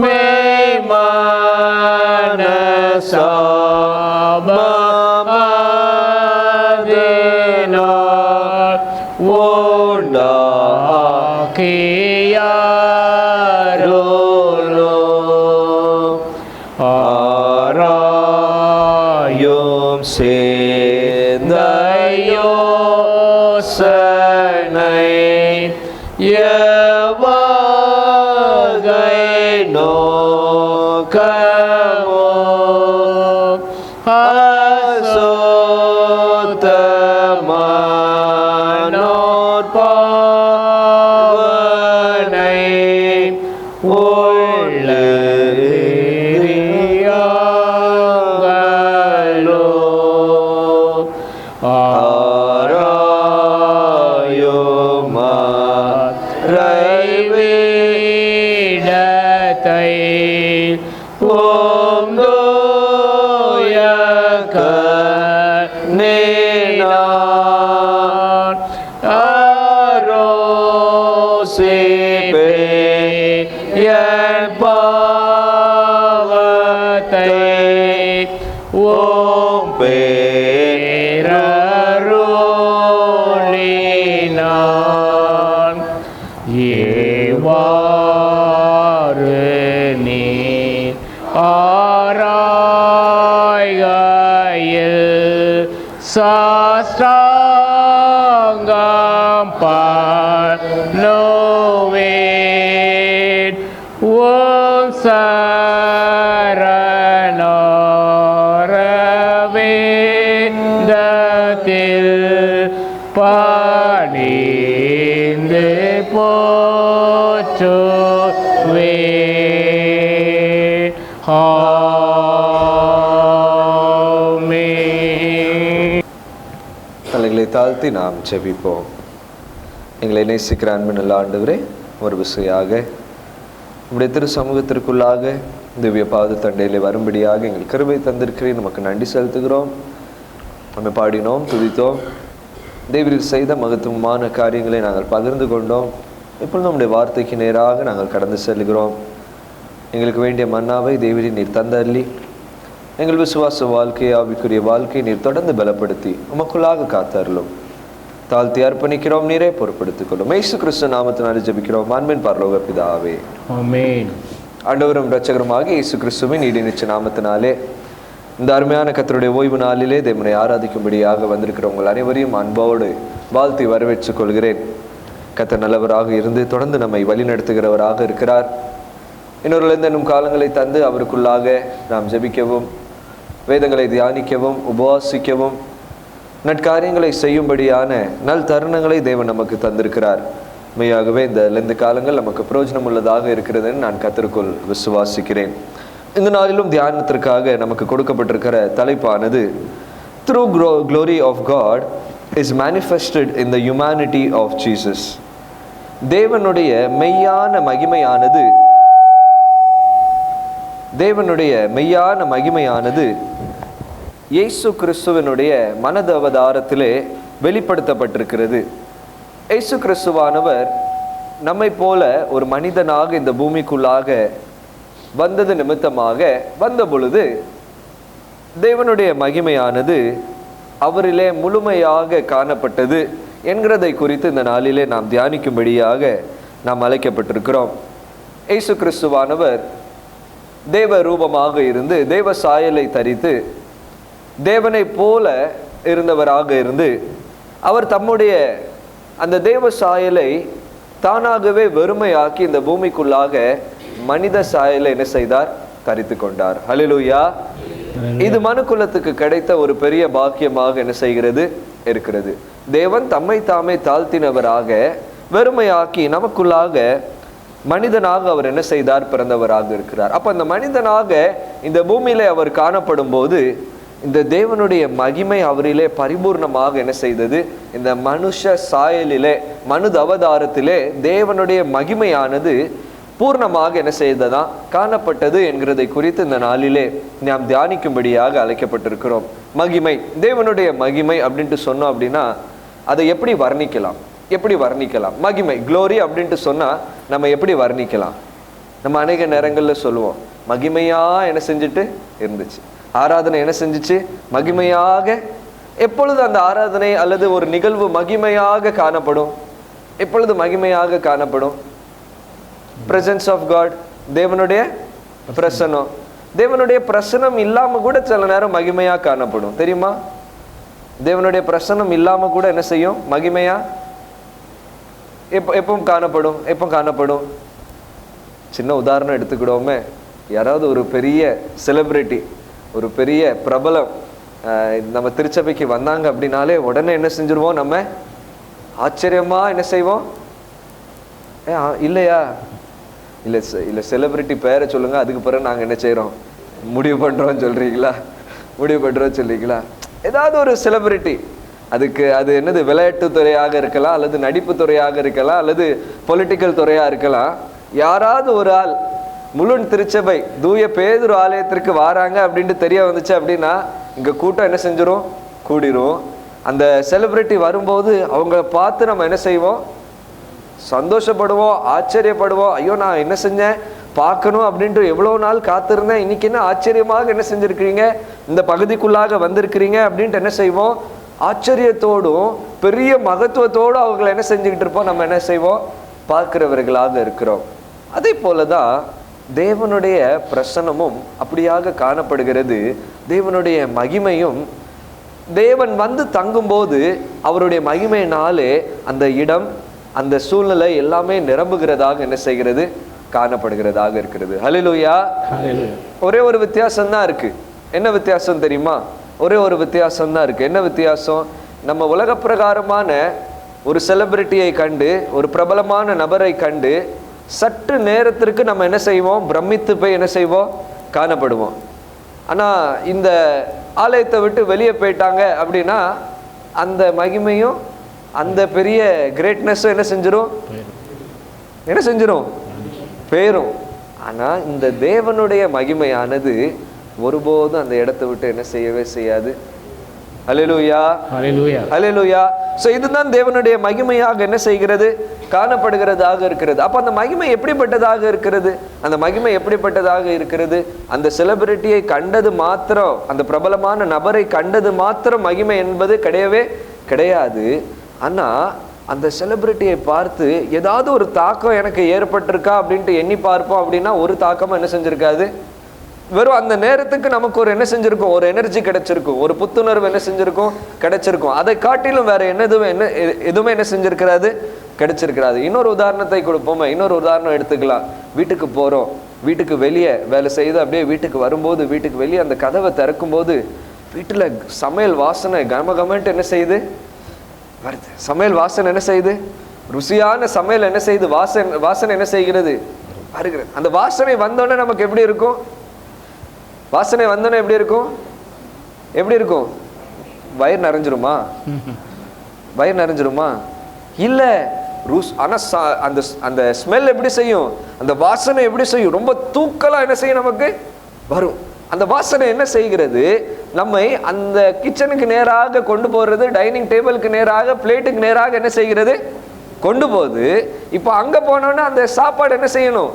மெய்மனசாபமாய் ஆராயும் சேந்தையோ சனை எவகை நோக்கமோ அசுத்தமானோர் பாவனை உள்ளறியாங்களோ ஆராயுமா ரைவிடத்தை ஓங்கோயக நேனார் ஆரோசிப்பே என் பாவத்தை ஓம் பேரருளினான் ஏவாறு நீ ஆராய்கையில் சாஸ்தாங்கம் பண்ணுவேன் ஓம் சரணரவேந்தத்தில் பணிந்து போற்றுவேன். ஆமென். தலைகளை தாழ்த்தி நாம் ஜெபிப்போம். எங்களை நேசிக்கிற அன்பு நல்ல ஆண்டவரே, ஒரு விசையாக உங்களுடைய திரு சமூகத்திற்குள்ளாக திவ்ய பாத தண்டையிலே வரும்படியாக எங்கள் கிருபை தந்திருக்கிறேன். நமக்கு நன்றி செலுத்துகிறோம். நம்ம பாடினோம், துதித்தோம். தேவரீர் செய்த மகத்துவமான காரியங்களை நாங்கள் பகிர்ந்து கொண்டோம். இப்பொழுது நம்முடைய வார்த்தைக்கு நேராக நாங்கள் கடந்து செல்கிறோம். எங்களுக்கு வேண்டிய மன்னாவை தேவரீர் நீர் தந்தள்ளி எங்கள் விசுவாச வாழ்க்கையை, ஆவிக்குரிய வாழ்க்கையை நீர் தொடர்ந்து பலப்படுத்தி உமக்குள்ளாக காத்தருளும். தாழ்த்தி அர்ப்பணிக்கிறோம். நீரே பொறுப்படுத்திக் கொள்ளும். இயேசு கிறிஸ்து நாமத்தினாலே ஜெபிக்கிறோம் அன்பின் பரலோக பிதாவே, ஆமென். ஆண்டவரும் இரட்சகருமாக இயேசு கிறிஸ்துவின் ஈடு நிச்சய நாமத்தினாலே இந்த அருமையான கர்த்தருடைய ஓய்வு நாளிலே தேவனை ஆராதிக்கும்படியாக வந்திருக்கிற உங்கள் அனைவரையும் அன்போடு வாழ்த்தி வரவேற்றுக் கொள்கிறேன். கர்த்தர் நல்லவராக இருந்து தொடர்ந்து நம்மை வழிநடத்துகிறவராக இருக்கிறார். இன்னொரு காலங்களை தந்து அவருக்குள்ளாக நாம் ஜெபிக்கவும், வேதங்களை தியானிக்கவும், உபவாசிக்கவும், நற்காரியங்களை செய்யும்படியான நல் தருணங்களை தேவன் நமக்கு தந்திருக்கிறார். மெய்யாகவே இந்த காலங்கள் நமக்கு பிரயோஜனம் உள்ளதாக இருக்கிறதுன்னு நான் கர்த்தருக்குள் விசுவாசிக்கிறேன். இந்த நாளிலும் தியானத்திற்காக நமக்கு கொடுக்கப்பட்டிருக்கிற தலைப்பானது True glory of God is manifested in the humanity of Jesus. தேவனுடைய மெய்யான மகிமையானது இயேசு கிறிஸ்துவனுடைய மனது அவதாரத்திலே வெளிப்படுத்தப்பட்டிருக்கிறது. இயேசு கிறிஸ்துவானவர் நம்மை போல ஒரு மனிதனாக இந்த பூமிக்குள்ளாக வந்தது நிமித்தமாக வந்த பொழுது தேவனுடைய மகிமையானது அவரிலே முழுமையாக காணப்பட்டது என்கிறதை குறித்து இந்த நாளிலே நாம் தியானிக்கும்படியாக நாம் அழைக்கப்பட்டிருக்கிறோம். இயேசு கிறிஸ்துவானவர் தேவ ரூபமாக இருந்து தேவ சாயலை தரித்து தேவனை போல இருந்தவராக இருந்து அவர் தம்முடைய அந்த தேவ சாயலை தானாகவே வெறுமையாக்கி இந்த பூமிக்குள்ளாக மனித சாயலை என்ன செய்தார்? தரித்து கொண்டார். ஹல்லேலூயா. இது மனுக்குலத்துக்கு கிடைத்த ஒரு பெரிய பாக்கியமாக என்ன செய்கிறது இருக்கிறது. தேவன் தம்மை தாமே தாழ்த்தினவராக வெறுமையாக்கி நமக்குள்ளாக மனிதனாக அவர் என்ன செய்தார்? பிறந்தவராக இருக்கிறார். அப்ப அந்த மனிதனாக இந்த பூமியிலே அவர் காணப்படும் போது இந்த தேவனுடைய மகிமை அவரிலே பரிபூர்ணமாக என்ன செய்தது? இந்த மனுஷ சாயலிலே மனுத அவதாரத்திலே தேவனுடைய மகிமையானது பூர்ணமாக என்ன செய்ததா காணப்பட்டது என்கிறதை குறித்து இந்த நாளிலே நாம் தியானிக்கும்படியாக அழைக்கப்பட்டிருக்கிறோம். மகிமை, தேவனுடைய மகிமை அப்படின்ட்டு சொன்னோம் அப்படின்னா அதை எப்படி வர்ணிக்கலாம்? மகிமை, க்ளோரி அப்படின்ட்டு சொன்னா நம்ம எப்படி வர்ணிக்கலாம்? நம்ம அநேக நேரங்களில் சொல்லுவோம், மகிமையா என்ன செஞ்சுட்டு இருந்துச்சு, ஆராதனை என்ன செஞ்சிச்சு? மகிமையாக. எப்பொழுது அந்த ஆராதனை அல்லது ஒரு நிகழ்வு மகிமையாக காணப்படும்? எப்பொழுது மகிமையாக காணப்படும்? பிரசன்ஸ் ஆஃப் காட், தேவனுடைய பிரசனம். தேவனுடைய பிரசனம் இல்லாம கூட சில நேரம் மகிமையா காணப்படும், தெரியுமா? தேவனுடைய பிரசனம் இல்லாம கூட என்ன செய்யும்? மகிமையா எப்பவும் காணப்படும். சின்ன உதாரணம் எடுத்துக்கிடுவோமே, யாராவது ஒரு பெரிய செலிபிரிட்டி, ஒரு பெரிய பிரபலம் நம்ம திருச்சபைக்கு வந்தாங்க அப்படின்னாலே உடனே என்ன செஞ்சிருவோம்? நம்ம ஆச்சரியமா என்ன செய்வோம்? இல்லையா? இல்லை செலிபிரிட்டி பேரை சொல்லுங்க, அதுக்கு பிறகு நாங்கள் என்ன செய்கிறோம்? முடிவு பண்ணுறோம் சொல்றீங்களா? ஏதாவது ஒரு செலிபிரிட்டி, அதுக்கு அது என்னது, விளையாட்டு துறையாக இருக்கலாம், அல்லது நடிப்பு துறையாக இருக்கலாம், அல்லது பொலிட்டிக்கல் துறையாக இருக்கலாம். யாராவது ஒரு ஆள் முழு திருச்சபை தூய பேதுரு ஆலயத்திற்கு வராங்க அப்படின்ட்டு தெரிய வந்துச்சு அப்படின்னா இங்கே கூட்டம் என்ன செஞ்சிரும்? கூடிரும். அந்த செலிபிரிட்டி வரும்போது அவங்கள பார்த்து நம்ம என்ன செய்வோம்? சந்தோஷப்படுவோம், ஆச்சரியப்படுவோம். ஐயோ, நான் என்ன செஞ்சேன் பார்க்கணும் அப்படின்ட்டு எவ்வளோ நாள் காத்திருந்தேன், இன்னைக்கு என்ன ஆச்சரியமாக என்ன செஞ்சுருக்கிறீங்க, இந்த பகுதிக்குள்ளாக வந்திருக்கிறீங்க அப்படின்ட்டு என்ன செய்வோம்? ஆச்சரியத்தோடும் பெரிய மகத்துவத்தோடும் அவங்களை என்ன செஞ்சுக்கிட்டு இருப்போம்? நம்ம என்ன செய்வோம்? பார்க்கிறவர்களாக இருக்கிறோம். அதே போலதான் தேவனுடைய பிரசன்னமும் அப்படியாக காணப்படுகிறது. தேவனுடைய மகிமையும், தேவன் வந்து தங்கும்போது அவருடைய மகிமையினாலே அந்த இடம், அந்த சூழ்நிலை எல்லாமே நிரம்புகிறதாக என்ன செய்கிறது? காணப்படுகிறதாக இருக்கிறது. ஹல்லேலூயா. ஒரே ஒரு வித்தியாசம் தான் இருக்கு. என்ன வித்தியாசம் தெரியுமா? ஒரே ஒரு வித்தியாசம் தான் இருக்கு. என்ன வித்தியாசம்? நம்ம உலக பிரகாரமான ஒரு செலிபிரிட்டியை கண்டு, ஒரு பிரபலமான நபரை கண்டு சற்று நேரத்திற்கு நம்ம என்ன செய்வோம்? பிரமித்து போய் என்ன செய்வோம்? காணப்படுவோம். ஆனால் இந்த ஆலயத்தை விட்டு வெளியே போயிட்டாங்க அப்படின்னா அந்த மகிமையும் அந்த பெரிய கிரேட்னஸும் என்ன செஞ்சிரும்? பேரும். ஆனால் இந்த தேவனுடைய மகிமையானது ஒருபோதும் அந்த இடத்தை விட்டு என்ன செய்யவே செய்யாது. ஹல்லேலூயா, ஹல்லேலூயா, ஹல்லேலூயா. ஸோ இதுதான் தேவனுடைய மகிமையாக என்ன செய்கிறது? காணப்படுகிறதாக இருக்கிறது. அப்போ அந்த மகிமை எப்படிப்பட்டதாக இருக்கிறது? அந்த மகிமை எப்படிப்பட்டதாக இருக்கிறது? அந்த செலிபிரிட்டியை கண்டது மாத்திரம், அந்த பிரபலமான நபரை கண்டது மாத்திரம் மகிமை என்பது கிடையவே கிடையாது. ஆனால் அந்த செலிபிரிட்டியை பார்த்து ஏதாவது ஒரு தாக்கம் எனக்கு ஏற்பட்டிருக்கா அப்படின்ட்டு எண்ணி பார்ப்போம் அப்படின்னா ஒரு தாக்கமும் என்ன செஞ்சிருக்காது. வெறும் அந்த நேரத்துக்கு நமக்கு ஒரு என்ன செஞ்சிருக்கும்? ஒரு எனர்ஜி கிடைச்சிருக்கும், ஒரு புத்துணர்வு என்ன செஞ்சிருக்கும்? கிடைச்சிருக்கும். அதை காட்டிலும் வேற எதுவுமே என்ன செஞ்சிருக்கிறாது? கிடைச்சிருக்கிறாது. இன்னொரு உதாரணத்தை கொடுப்போமே. இன்னொரு உதாரணம் எடுத்துக்கலாம். வீட்டுக்கு போகிறோம், வீட்டுக்கு வெளியே வேலை செய்து அப்படியே வீட்டுக்கு வரும்போது, வீட்டுக்கு வெளியே அந்த கதவை திறக்கும் போது வீட்டில் சமையல் வாசனை கமகமன்ட்டு என்ன செய்யுது? வருது. சமையல் வாசனை என்ன செய்யுது? ருசியான சமையல் என்ன செய்யுது? வாசனை என்ன செய்கிறது? வருகிறது. அந்த வாசனை வந்தோடனே நமக்கு எப்படி இருக்கும்? வாசனை வந்தோடனே எப்படி இருக்கும்? வயிறு நிறைஞ்சிருமா? இல்ல. ஆனா அந்த ஸ்மெல் எப்படி செய்யும்? அந்த வாசனை எப்படி செய்யும்? ரொம்ப தூக்கலா என்ன செய்யும்? நமக்கு வரும். அந்த வாசனை என்ன செய்கிறது? நம்மை அந்த கிச்சனுக்கு நேராக கொண்டு போறது, டைனிங் டேபிளுக்கு நேராக, பிளேட்டுக்கு நேராக என்ன செய்கிறது? கொண்டு போகுது. இப்போ அங்க போனோன்னா அந்த சாப்பாடு என்ன செய்யணும்?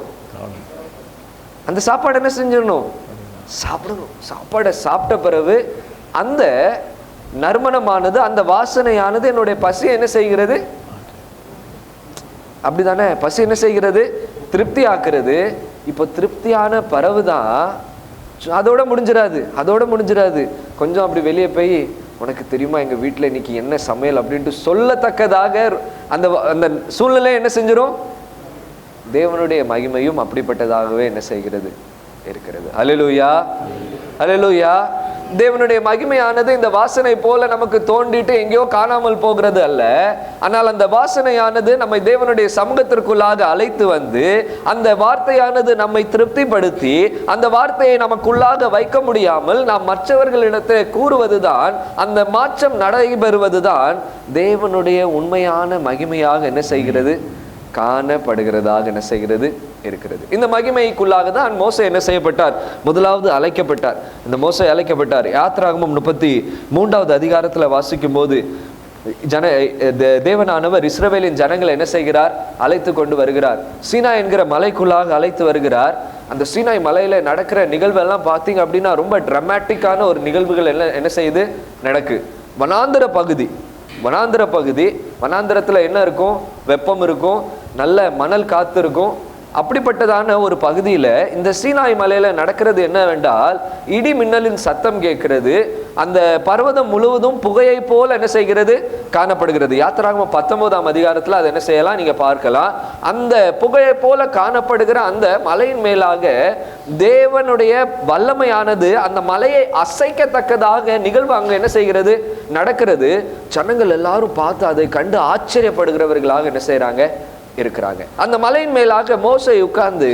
அந்த சாப்பாடு என்ன செஞ்சிடணும்? சாப்பிடணும். சாப்பாடை சாப்பிட்ட பிறகு அந்த நறுமணமானது, அந்த வாசனையானது என்னுடைய பசி என்ன செய்கிறது? அப்படிதானே? பசி என்ன செய்கிறது? திருப்தி ஆக்குறது. இப்போ திருப்தியான பிறகுதான் அதோட முடிஞ்சிடாது. கொஞ்சம் அப்படி வெளியே போய், உனக்கு தெரியுமா எங்க வீட்டில் இன்னைக்கு என்ன சமையல் அப்படின்ட்டு சொல்லத்தக்கதாக அந்த அந்த சூழ்நிலை என்ன செஞ்சிடும்? தேவனுடைய மகிமையும் அப்படிப்பட்டதாகவே என்ன செய்கிறது? இருக்கிறது. ஹல்லேலூயா, ஹல்லேலூயா. தேவனுடைய மகிமையானது இந்த வாசனை போல நமக்கு தோண்டிட்டு எங்கேயோ காணாமல் போகிறது அல்ல. ஆனால் அந்த வாசனையானது நம்மை தேவனுடைய சமூகத்திற்குள்ளாக அழைத்து வந்து அந்த வார்த்தையானது நம்மை திருப்திப்படுத்தி அந்த வார்த்தையை நமக்குள்ளாக வைக்க முடியாமல் நாம் மற்றவர்களிடத்தில் கூறுவதுதான், அந்த மாற்றம் நடைபெறுவதுதான் தேவனுடைய உண்மையான மகிமையாக என்ன செய்கிறது? காணப்படுகிறதாக என்ன செய்கிறது? இருக்கிறது. இந்த மகிமைக்குள்ளாக தான் மோசே என்ன செய்யப்பட்டார்? முதலாவது அழைக்கப்பட்டார். இந்த மோசே அழைக்கப்பட்டார். யாத்ராகமம் 33வது அதிகாரத்தில் வாசிக்கும் போது தேவனானவர் இஸ்ரவேலின் ஜனங்களை என்ன செய்கிறார்? அழைத்து கொண்டு வருகிறார். சீனாய் என்கிற மலைக்குள்ளாக அழைத்து வருகிறார். அந்த சீனாய் மலையில நடக்கிற நிகழ்வெல்லாம் பார்த்தீங்க அப்படின்னா ரொம்ப டிராமாட்டிக்கான ஒரு நிகழ்வுகள் என்ன செய்யுது? நடக்கு. வனாந்தர பகுதி, வனாந்திர பகுதி, வனாந்திரத்தில் என்ன இருக்கும்? வெப்பம் இருக்கும், நல்ல மணல் காத்து இருக்கும். அப்படிப்பட்டதான ஒரு பகுதியில் இந்த சீனாய் மலையில் நடக்கிறது என்னவென்றால், இடி மின்னலின் சத்தம் கேட்கிறது. அந்த பர்வதம் முழுவதும் புகையை போல என்ன செய்கிறது? காணப்படுகிறது. யாத்திராகமம் 19ஆம் அதிகாரத்தில் அதை என்ன செய்யலாம், நீங்கள் பார்க்கலாம். அந்த புகையை போல காணப்படுகிற அந்த மலையின் மேலாக தேவனுடைய வல்லமையானது அந்த மலையை அசைக்கத்தக்கதாக நிகழ்வு அங்கே என்ன செய்கிறது? நடக்கிறது. ஜனங்கள் எல்லாரும் பார்த்து அதை கண்டு ஆச்சரியப்படுகிறவர்களாக என்ன செய்கிறாங்க? இருக்கிறாங்க. அந்த மலையின் மேலாக மோசே உட்கார்ந்து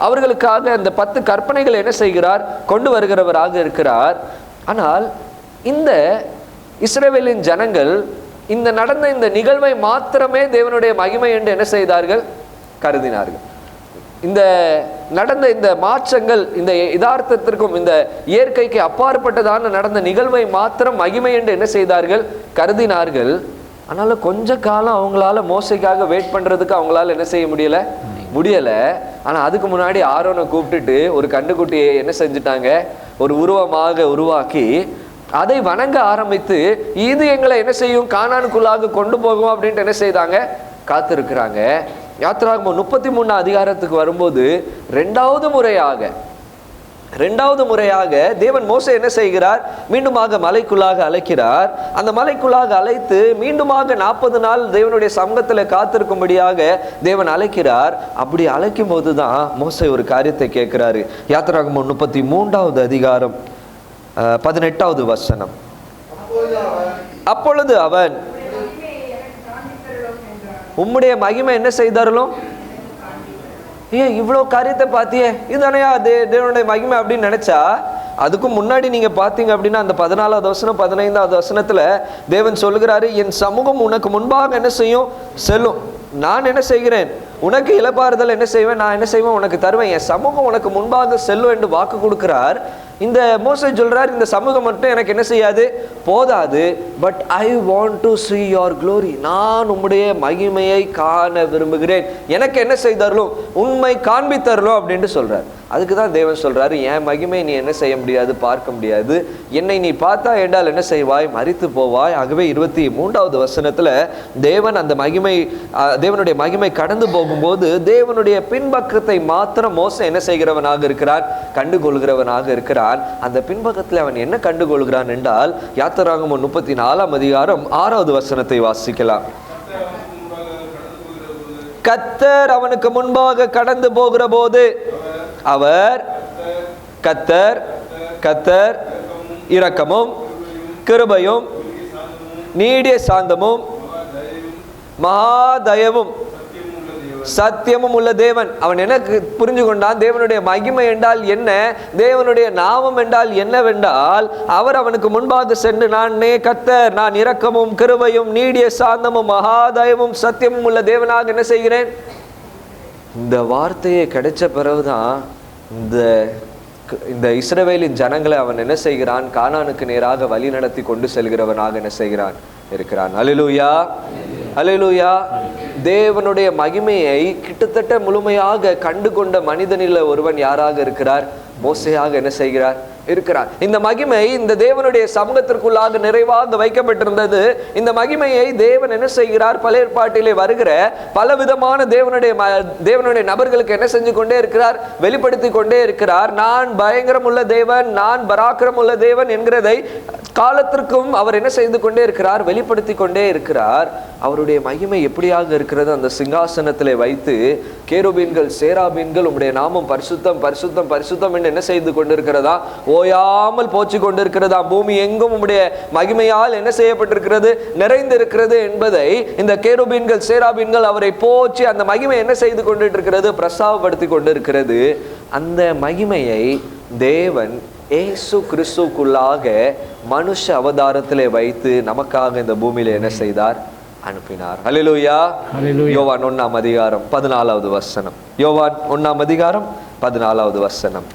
அவர்களுக்காக அந்த 10 கற்பனைகள் என்ன செய்கிறார்? கொண்டு வருகிறவராக இருக்கிறார். ஆனால் இந்த இஸ்ரவேலின் ஜனங்கள் இந்த நடந்த இந்த நிகழ்வை மாத்திரமே தேவனுடைய மகிமை என்று என்ன செய்தார்கள்? கருதினார்கள். இந்த நடந்த இந்த மாற்றங்கள், இந்த யதார்த்தத்திற்கும் இந்த இயற்கைக்கு அப்பாற்பட்டதான நடந்த நிகழ்வை மாத்திரம் மகிமை என்று என்ன செய்தார்கள்? கருதினார்கள். ஆனாலும் கொஞ்ச காலம் அவங்களால மோசைக்காக வெயிட் பண்றதுக்கு அவங்களால என்ன செய்ய முடியல. ஆனா அதுக்கு முன்னாடி ஆரோனை கூப்பிட்டுட்டு ஒரு கண்டுக்குட்டியை என்ன செஞ்சுட்டாங்க? ஒரு உருவமாக உருவாக்கி அதை வணங்க ஆரம்பித்து, இது எங்களை என்ன செய்யும்? கானானுக்குள்ளாக கொண்டு போகும் அப்படின்ட்டு என்ன செய்தாங்க? காத்திருக்கிறாங்க. யாத்திராகமம் 33ஆம் அதிகாரத்துக்கு வரும்போது ரெண்டாவது முறையாக தேவன் மோசே என்ன செய்கிறார்? மீண்டுமாக மலைக்குள்ளாக அழைக்கிறார். அந்த மலைக்குள்ளாக அழைத்து மீண்டுமாக 40 நாள் தேவனுடைய சமூகத்தில் காத்திருக்கும்படியாக தேவன் அழைக்கிறார். அப்படி அழைக்கும் போதுதான் மோசே ஒரு காரியத்தை கேட்கிறாரு. யாத்திராகமம் 33ஆவது அதிகாரம் 18வது வசனம். அப்பொழுது அவன், உம்முடைய மகிமை என்ன செய்தாரலும்? ஏன் இவ்வளோ காரியத்தை பார்த்தியே, இதுதானையா தேவனுடைய மகிமை அப்படின்னு நினைச்சா, அதுக்கும் முன்னாடி நீங்க பார்த்தீங்க அப்படின்னா அந்த 14வது வசனம் 15வது வசனத்துல தேவன் சொல்லுகிறாரு, என் சமூகம் உனக்கு முன்பாக என்ன செய்யும்? செல்லும். நான் என்ன செய்கிறேன்? உனக்கு இளைப்பாறுதல் என்ன செய்வேன்? நான் என்ன செய்வேன்? உனக்கு தருவேன். என் சமூகம் உனக்கு முன்பாக செல்லும் என்று வாக்கு கொடுக்கிறார். இந்த மோசே சொல்றார், இந்த சமூகம் மட்டும் எனக்கு என்ன செய்யாது? போதாது. But I want to see your glory. நான் உம்முடைய மகிமையை காண விரும்புகிறேன். எனக்கு என்ன செய்தாரலும் உண்மை காண்பித்தரலும் அப்படின்ட்டு சொல்றார். அதுக்கு தான் தேவன் சொல்றாரு, என் மகிமை நீ என்ன செய்ய முடியாது? பார்க்க முடியாது. என்னை நீ பார்த்தா என்றால் என்ன செய்வாய்? மரித்து போவாய். ஆகவே 23வது வசனத்துல தேவன் அந்த மகிமை, தேவனுடைய மகிமை கடந்து போகும்போது தேவனுடைய பின்பக்கத்தை மாத்திரம் மோசே என்ன செய்கிறவனாக இருக்கிறான்? கண்டுகொள்கிறவனாக இருக்கிறான். அந்த பின்பக்கத்தில் அவன் என்ன கண்டுகொள்கிறான் என்றால், யாத்திராகமம் 34ஆம் அதிகாரம் 6வது வசனத்தை வாசிக்கலாம். கர்த்தர் அவனுக்கு முன்பாக கடந்து போகிற போது அவர் கர்த்தர் இரக்கமும் கிருபையும் நீடிய சாந்தமும் மகாதயவும் சத்தியமும் உள்ள தேவன். அவன் எனக்கு புரிஞ்சு கொண்டான், தேவனுடைய மகிமை என்றால் என்ன, தேவனுடைய நாமம் என்றால் என்னவென்றால், அவர் அவனுக்கு முன்பாக சென்று, நானே கர்த்தர், நான் இரக்கமும் கிருபையும் நீடிய சாந்தமும் மகாதயமும் சத்தியமும் உள்ள தேவனாக என்ன செய்கிறேன். இந்த வார்த்தையை கிடைச்ச பிறகுதான் இந்த இஸ்ரவேலின் ஜனங்களை அவன் என்ன செய்கிறான்? கானானுக்கு நேராக வழி நடத்தி கொண்டு செல்கிறவனாக என்ன செய்கிறான்? இருக்கிறான். அல்லேலூயா, அல்லேலூயா. தேவனுடைய மகிமையை கிட்டத்தட்ட முழுமையாக கண்டு கொண்ட மனிதனில் ஒருவன் யாராக இருக்கிறார்? மோசேயாக என்ன செய்கிறார்? இருக்கிறார். இந்த மகிமை இந்த தேவனுடைய சமூகத்திற்குள்ளாக நிறைவாக வைக்கப்பட்டிருந்தது. இந்த மகிமையை தேவன் என்ன செய்கிறார்? பழைய ஏற்பாட்டிலே வருகிற பலவிதமான தேவனுடைய நபர்களுக்கு என்ன செஞ்சு கொண்டே இருக்கிறார்? வெளிப்படுத்தி கொண்டே இருக்கிறார். நான் பயங்கரம் உள்ள தேவன், நான் பராக்கிரம் உள்ள தேவன் என்கிறதை காலத்திற்கும் அவர் என்ன செய்து கொண்டே இருக்கிறார்? வெளிப்படுத்தி கொண்டே இருக்கிறார். அவருடைய மகிமை எப்படியாக இருக்கிறது? அந்த சிங்காசனத்திலே வைத்து கேருபீன்கள் சேராபீன்கள் உம்முடைய நாமம் பரிசுத்தம் பரிசுத்தம் பரிசுத்தம் என்று என்ன செய்து கொண்டிருக்கிறதா? ஓயாமல் போச்சு கொண்டிருக்கிறதா? பூமி எங்கும் உம்முடைய மகிமையால் என்ன செய்யப்பட்டிருக்கிறது? நிறைந்திருக்கிறது என்பதை இந்த கேருபீன்கள் சேராபீன்கள் அவரை போற்றி அந்த மகிமை என்ன செய்து கொண்டிருக்கிறது? பிரஸ்தாபப்படுத்தி கொண்டிருக்கிறது. அந்த மகிமையை தேவன் இயேசு கிறிஸ்துக்குள்ளாக மனுஷ அவதாரத்திலே வைத்து நமக்காக இந்த பூமியில என்ன செய்தார்? அனுப்பினார். அல்லேலூயா. யோவான் 1ஆம் அதிகாரம் 14வது வசனம். யோவான் 1ஆம் அதிகாரம் 14வது வசனம்.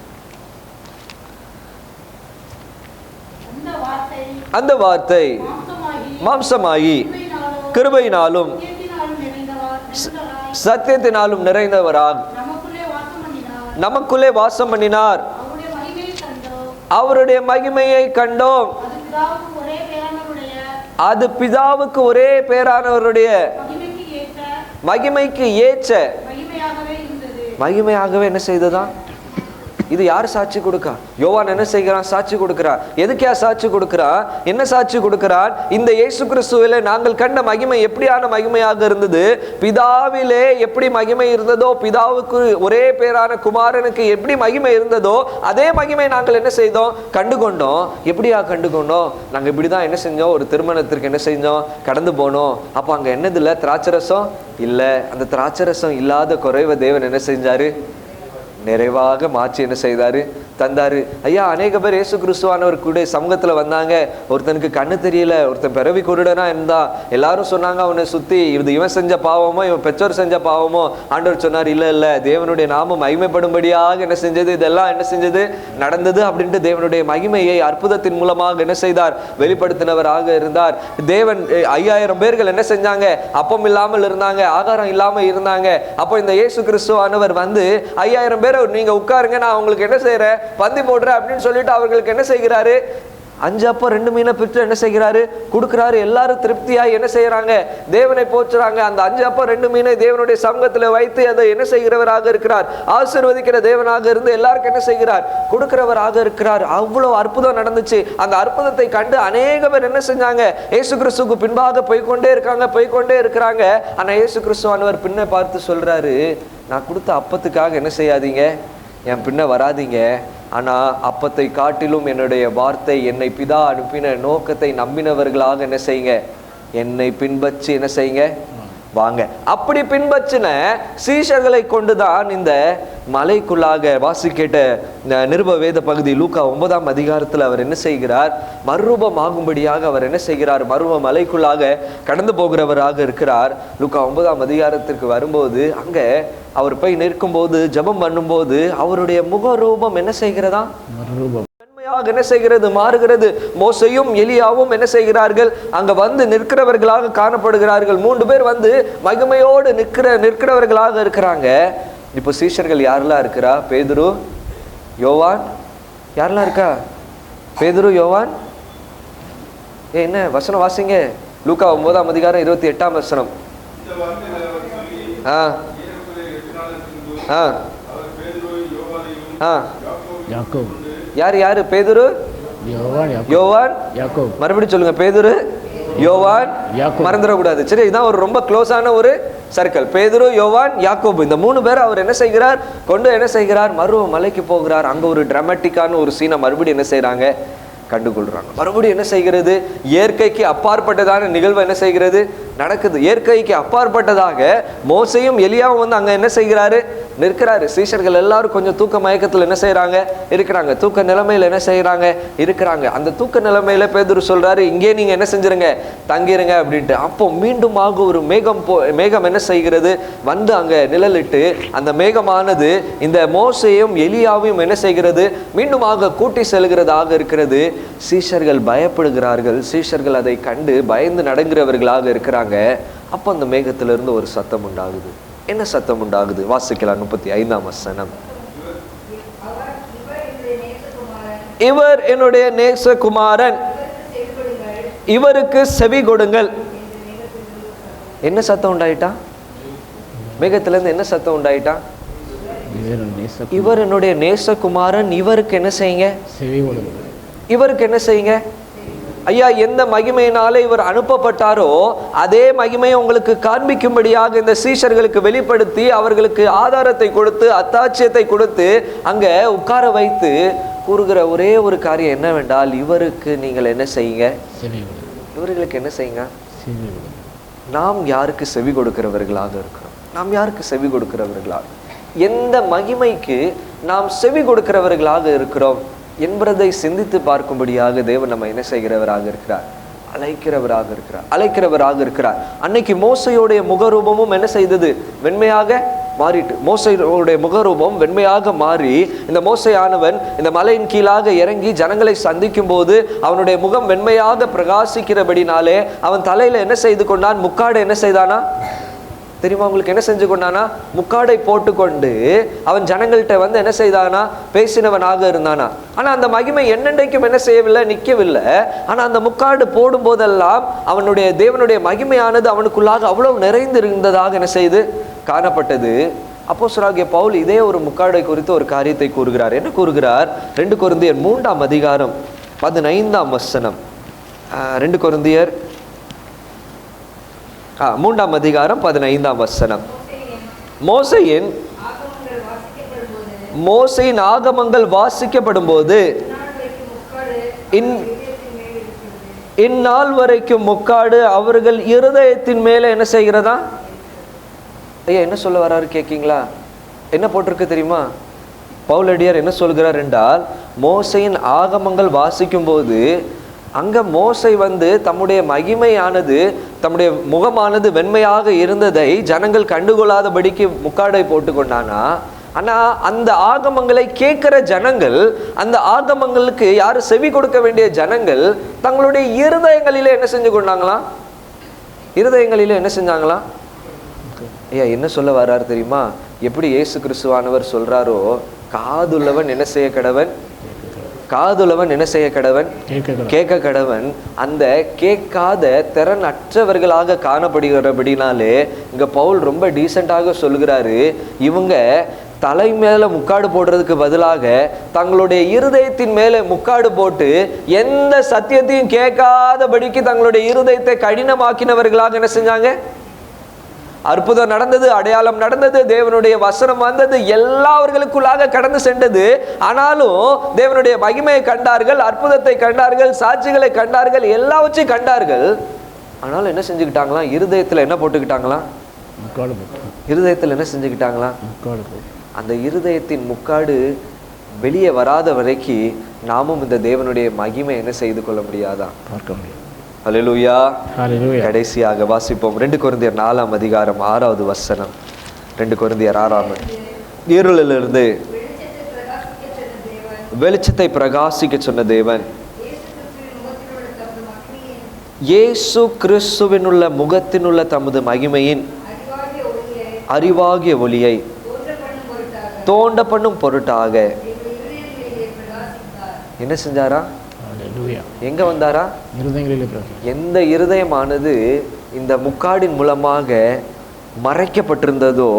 அந்த வார்த்தை மாம்சமாகி கிருபையினாலும் சத்தியத்தினாலும் நிறைந்தவராக நமக்குள்ளே வாசம் பண்ணினார். அவருடைய மகிமையை கண்டோம். அது பிதாவுக்கு ஒரே பேரானவருடைய மகிமைக்கு ஏற்ற மகிமையாகவே என்ன செய்ததா? இது யார் சாட்சி கொடுக்கா? யோவான் என்ன செய்கிறான்? சாட்சி கொடுக்கிறான். எதுக்கே சாட்சி கொடுக்கிறான்? என்ன சாட்சி கொடுக்கிறான்? இந்த இயேசு கிறிஸ்துவிலே நாங்கள் கண்ட மகிமை எப்படியான மகிமையாக இருந்தது, பிதாவிலே எப்படி மகிமை இருந்ததோ, பிதாவுக்கு ஒரே பேரான குமாரனுக்கு எப்படி மகிமை இருந்ததோ அதே மகிமை நாங்கள் என்ன செய்தோம்? கண்டுகொண்டோம். எப்படியா கண்டுகொண்டோம்? நாங்கள் இப்படிதான் என்ன செஞ்சோம்? ஒரு திருமணத்திற்கு என்ன செஞ்சோம்? கடந்து போனோம். அப்போ அங்கே என்னது இல்லை? திராட்சரசம் இல்லை. அந்த திராட்சரசம் இல்லாத குறைவை தேவன் என்ன செஞ்சாரு? நிறைவாக மாற்றி என்ன செய்தாரு? தந்தாரு. ஐயா, அநேக பேர் இயேசு கிறிஸ்துவானவர் கூட சமூகத்துல வந்தாங்க. ஒருத்தனுக்கு கண்ணு தெரியல, ஒருத்தன் பிறவி குருடனா இருந்தா. எல்லாரும் சொன்னாங்க அவனை சுத்தி, இது இவன் செஞ்ச பாவமோ இவன் பெற்றோர் செஞ்ச பாவமோ. ஆண்டவர் சொன்னார், இல்ல இல்ல, தேவனுடைய நாமம் மகிமைப்படும்படியாக என்ன செஞ்சது? இதெல்லாம் என்ன செஞ்சது? நடந்தது அப்படின்ட்டு தேவனுடைய மகிமையை அற்புதத்தின் மூலமாக என்ன செய்தார்? வெளிப்படுத்தினவராக இருந்தார். தேவன் 5000 பேர்கள் என்ன செஞ்சாங்க? அப்பம் இல்லாமல் இருந்தாங்க, ஆகாரம் இல்லாம இருந்தாங்க. அப்போ இந்த இயேசு கிறிஸ்துவானவர் வந்து 5000 பேரை நீங்க உட்காருங்க, நான் உங்களுக்கு என்ன செய்யறேன்? பந்தி போடுறேன் அப்படின்னு சொல்லிட்டு அவர்களுக்கு என்ன செய்கிறாரு? 5 அப்பம் 2 மீனை பிரித்து என்ன செய்கிறாரு? கொடுக்கிறாரு. எல்லாரும் திருப்தியாய் என்ன செய்யறாங்க? தேவனை போற்றுறாங்க. அந்த 5 அப்பம் 2 மீனை தேவனுடைய சமூகத்தில் வைத்து அதை என்ன செய்கிறவராக இருக்கிறார்? ஆசீர்வதிக்கிற தேவனாக இருந்து எல்லாருக்கும் என்ன செய்கிறார்? கொடுக்கிறவராக இருக்கிறார். அவ்வளவு அற்புதம் நடந்துச்சு. அந்த அற்புதத்தை கண்டு அநேக பேர் என்ன செஞ்சாங்க? இயேசு கிறிஸ்துவுக்கு பின்பாக போய்கொண்டே இருக்கிறாங்க. ஆனா இயேசு கிறிஸ்துவானவர் பின்ன பார்த்து சொல்றாரு, நான் கொடுத்த அப்பத்துக்காக என்ன செய்யாதீங்க? என் பின்ன வராதீங்க. ஆனால் அப்பத்தை காட்டிலும் என்னுடைய வார்த்தை, என்னை பிதா அனுப்பின நோக்கத்தை நம்பினவர்களாக என்ன செய்யுங்க? என்னை பின்பற்றி என்ன செய்யுங்க? வாங்க. அப்படி பின்பற்றின சீஷர்களை கொண்டுதான் இந்த மலைக்குள்ளாக வாசிக்கேட்ட நிருப வேத பகுதி லூக்கா 9ஆம் அதிகாரத்தில் அவர் என்ன செய்கிறார்? மறுரூபமாகும்படியாக அவர் என்ன செய்கிறார்? மறுரூப மலைக்குள்ளாக கடந்து போகிறவராக இருக்கிறார். லூக்கா 9ஆம் அதிகாரத்திற்கு வரும்போது அங்க அவர் போய் நிற்கும்போது, ஜெபம் பண்ணும்போது அவருடைய முகரூபம் என்ன செய்கிறதா? என்ன செய்கிறது? மாறுகிறது. மோசேயும் எலியாவும் என்ன செய்கிறார்கள்? அங்க வந்து நிற்கிறவர்களாக காணப்படுகிறார்கள். 3 பேர் வந்து மகிமையோடு நிற்கிறவர்களாக இருக்கிறாங்க. இப்போ சீஷர்கள் யாரெல்லாம் இருக்கிறா? பேதுரு, யோவான். யாரெல்லாம் இருக்கா? பேதுரு, யோவான். என்ன வசனம் வாசிங்க? லூக்கா 9ஆம் அதிகாரம் 28ஆம் வசனம். யார் யாரு? பேதுரு, யோவான். மறுபடியும் சொல்லுங்க. பேதுரு, யோவான். மறந்துடக்கூடாது. சரி, இதான் ஒரு ரொம்ப க்ளோஸான ஒரு சர்க்கிள். பேதுரு, யோவான், யாக்கோபு. இந்த 3 பேர் அவர் என்ன செய்கிறார்? கொண்டு என்ன செய்கிறார்? மறுவ மலைக்கு போகிறார். அங்க ஒரு டிராமட்டிக்கான ஒரு சீனை மறுபடியும் என்ன செய்யறாங்க? கண்டுகொள்றாங்க. மறுபடியும் என்ன செய்கிறது? இயற்கைக்கு அப்பாற்பட்டதான நிகழ்வு என்ன செய்கிறது? நடக்குது. இயற்கைக்கு அப்பாற்பட்டதாக மோசையும் எலியாவும் வந்து அங்க என்ன செய்கிறாரு? நிற்கிறாரு. சீஷர்கள் எல்லாரும் கொஞ்சம் தூக்க மயக்கத்தில் என்ன செய்யறாங்க? இருக்கிறாங்க. தூக்க நிலைமையில என்ன செய்யறாங்க? இருக்கிறாங்க. அந்த தூக்க நிலைமையில பேதுரு சொல்றாரு, இங்கே நீங்க என்ன செஞ்சிருங்க? தங்கிருங்க அப்படின்ட்டு. அப்போ மீண்டும் ஒரு மேகம் என்ன செய்கிறது? வந்து அங்க நிழலிட்டு அந்த மேகமானது இந்த மோசையும் எலியாவையும் என்ன செய்கிறது? மீண்டும் கூட்டி செல்கிறதாக இருக்கிறது. சீஷர்கள் பயப்படுகிறார்கள். சீஷர்கள் அதை கண்டு பயந்து நடுங்கிறவர்களாக இருக்கிறாங்க. அப்போ அந்த மேகத்திலிருந்து ஒரு சத்தம் உண்டாகுது. என்ன சத்தம் உண்டாகுது? வாசிக்கலாம். 35ஆம் வசனம். இவர் என்னுடைய நேசகுமாரன், இவருக்கு செவி கொடுங்கள். என்ன சத்தம் உண்டாயிட்டா? மேகத்திலிருந்து என்ன சத்தம் உண்டாயிட்டா? இவர் என்னுடைய நேசகுமாரன், இவருக்கு என்ன செய்யுங்க? செவி கொடுங்கள். இவருக்கு என்ன செய்யுங்க? ஐயா, எந்த மகிமையினாலே இவர் அனுப்பப்பட்டாரோ அதே மகிமையை உங்களுக்கு காண்பிக்கும்படியாக இந்த சீஷர்களுக்கு வெளிப்படுத்தி அவர்களுக்கு ஆதாரத்தை கொடுத்து அத்தாட்சியத்தை கொடுத்து அங்க உட்கார வைத்து கூறுகிற ஒரே ஒரு காரியம் என்னவென்றால், இவருக்கு நீங்கள் என்ன செய்யுங்க? இவர்களுக்கு என்ன செய்யுங்க? நாம் யாருக்கு செவி கொடுக்கிறவர்களாக இருக்கிறோம்? நாம் யாருக்கு செவி கொடுக்கிறவர்களாக, எந்த மகிமைக்கு நாம் செவி கொடுக்கிறவர்களாக இருக்கிறோம் என்பதை சிந்தித்து பார்க்கும்படியாக தேவன் நம்ம என்ன செய்கிறவராக இருக்கிறார்? அழைக்கிறவராக இருக்கிறார். அன்னைக்கு மோசையோடைய முகரூபமும் என்ன செய்தது? வெண்மையாக மாறிட்டு. மோசையோடைய முகரூபம் வெண்மையாக மாறி இந்த மோசையானவன் இந்த மலையின் கீழாக இறங்கி ஜனங்களை சந்திக்கும் போது அவனுடைய முகம் வெண்மையாக பிரகாசிக்கிறபடினாலே அவன் தலையில என்ன செய்து கொண்டான்? முக்காடு என்ன செய்தானா? தெரியுமா உங்களுக்கு? என்ன செஞ்சு கொண்டானா? முக்காடை போட்டுக்கொண்டு அவன் ஜனங்கள்கிட்ட வந்து என்ன செய்தானா? பேசினவனாக இருந்தானா. ஆனா அந்த மகிமை என்னென்றைக்கும் என்ன செய்யவில்லை? நிற்கவில்லை. ஆனா அந்த முக்காடு போடும் போதெல்லாம் அவனுடைய தேவனுடைய மகிமையானது அவனுக்குள்ளாக அவ்வளவு நிறைந்து இருந்ததாக என்ன செய்து காணப்பட்டது. அப்போஸ்தலனாகிய பவுல் இதே ஒரு முக்காடை குறித்து ஒரு காரியத்தை கூறுகிறார். என்ன கூறுகிறார்? 2 கொரிந்தியர் 3ஆம் அதிகாரம் 15ஆம் வசனம். 2 கொரிந்தியர் 3ஆம் அதிகாரம் 15ஆம் வசனம். மோசையின் ஆகமங்கள் வாசிக்கப்படும் போது இந்நாள் வரைக்கும் முக்காடு அவர்கள் இருதயத்தின் மேல என்ன செய்கிறதா? ஐயா என்ன சொல்ல வராரு கேட்கீங்களா? என்ன போட்டிருக்கு தெரியுமா? பவுலடியார் என்ன சொல்கிறார் என்றால், மோசையின் ஆகமங்கள் வாசிக்கும் போது அங்க மோசை வந்து தம்முடைய மகிமையானது, தம்முடைய முகமானது வெண்மையாக இருந்ததை ஜனங்கள் கண்டுகொள்ளாதபடிக்கு முக்காடை போட்டு கொண்டானா. ஆனா அந்த ஆகமங்களை கேட்கிற ஜனங்கள், அந்த ஆகமங்களுக்கு யாரு செவி கொடுக்க வேண்டிய ஜனங்கள் தங்களுடைய இருதயங்களிலே என்ன செஞ்சு கொண்டாங்களாம்? இருதயங்களிலே என்ன செஞ்சாங்களாம்? ஐயா என்ன சொல்ல வர்றாரு தெரியுமா? எப்படி இயேசு கிறிஸ்துவானவர் சொல்றாரோ, காதுள்ளவன் என்ன செய்ய கடவன்? காதுள்ளவன் என்ன செய்ய கடவன்? கேட்க கடவன். அந்த கேட்காத திறன் அற்றவர்களாக காணப்படுகிறபடினாலே இங்க பவுல் ரொம்ப டீசெண்டாக சொல்கிறாரு, இவங்க தலை மேல முக்காடு போடுறதுக்கு பதிலாக தங்களுடைய இருதயத்தின் மேல முக்காடு போட்டு எந்த சத்தியத்தையும் கேட்காதபடிக்கு தங்களுடைய இருதயத்தை கடினமாக்கினவர்களாக என்ன செஞ்சாங்க? அற்புதம் நடந்தது, அடையாளம் நடந்தது, தேவனுடைய வசனம் வந்தது, எல்லாவர்களுக்குள்ளாக கடந்து சென்றது. ஆனாலும் தேவனுடைய மகிமையை கண்டார்கள், அற்புதத்தை கண்டார்கள், சாட்சிகளை கண்டார்கள், எல்லாவற்றையும் கண்டார்கள். ஆனாலும் என்ன செஞ்சுக்கிட்டாங்களாம்? இருதயத்துல என்ன போட்டுக்கிட்டாங்களாம்? இருதயத்துல என்ன செஞ்சுக்கிட்டாங்களாம்? அந்த இருதயத்தின் முக்காடு வெளியே வராத வரைக்கும் நாமும் இந்த தேவனுடைய மகிமை என்ன செய்து கொள்ள முடியாதா? பார்க்க முடியாது. அல்லேலூயா. கடைசியாக வாசிப்போம் 2 கொரிந்தியர் 4ஆம் அதிகாரம் 6வது வசனம். 2 கொரிந்தியர் 6ஆம். இருளிலிருந்து வெளிச்சத்தை பிரகாசிக்க சொன்ன தேவன் இயேசு கிறிஸ்துவினுள்ள முகத்தினுள்ள தமது மகிமையின் அறிவாகிய ஒளியை தோண்ட பண்ணும் பொருட்டாக என்ன செஞ்சாரா? எங்க வந்தாரா? எந்த இருதயமானது இந்த முக்காடின் மூலமாக மறைக்கப்பட்டிருந்ததோ,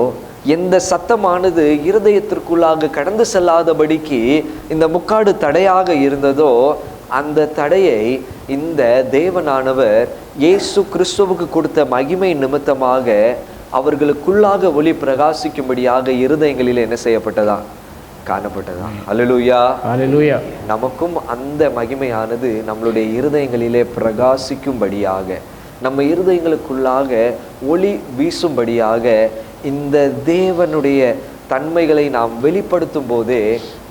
எந்த சத்தமானது இருதயத்திற்குள்ளாக கடந்து செல்லாதபடிக்கு இந்த முக்காடு தடையாக இருந்ததோ, அந்த தடையை இந்த தேவனானவர் இயேசு கிறிஸ்துவுக்கு கொடுத்த மகிமை நிமித்தமாக அவர்களுக்குள்ளாக ஒளி பிரகாசிக்கும்படியாக இருதயங்களில் என்ன செய்யப்பட்டதா? காணப்பட்டதா? அல்லேலூயா. அல்லேலூயா. நமக்கும் அந்த மகிமையானது நம்மளுடைய இருதயங்களிலே பிரகாசிக்கும்படியாக, நம்ம இருதயங்களுக்குள்ளாக ஒளி வீசும்படியாக இந்த தேவனுடைய தன்மைகளை நாம் வெளிப்படுத்தும் போதே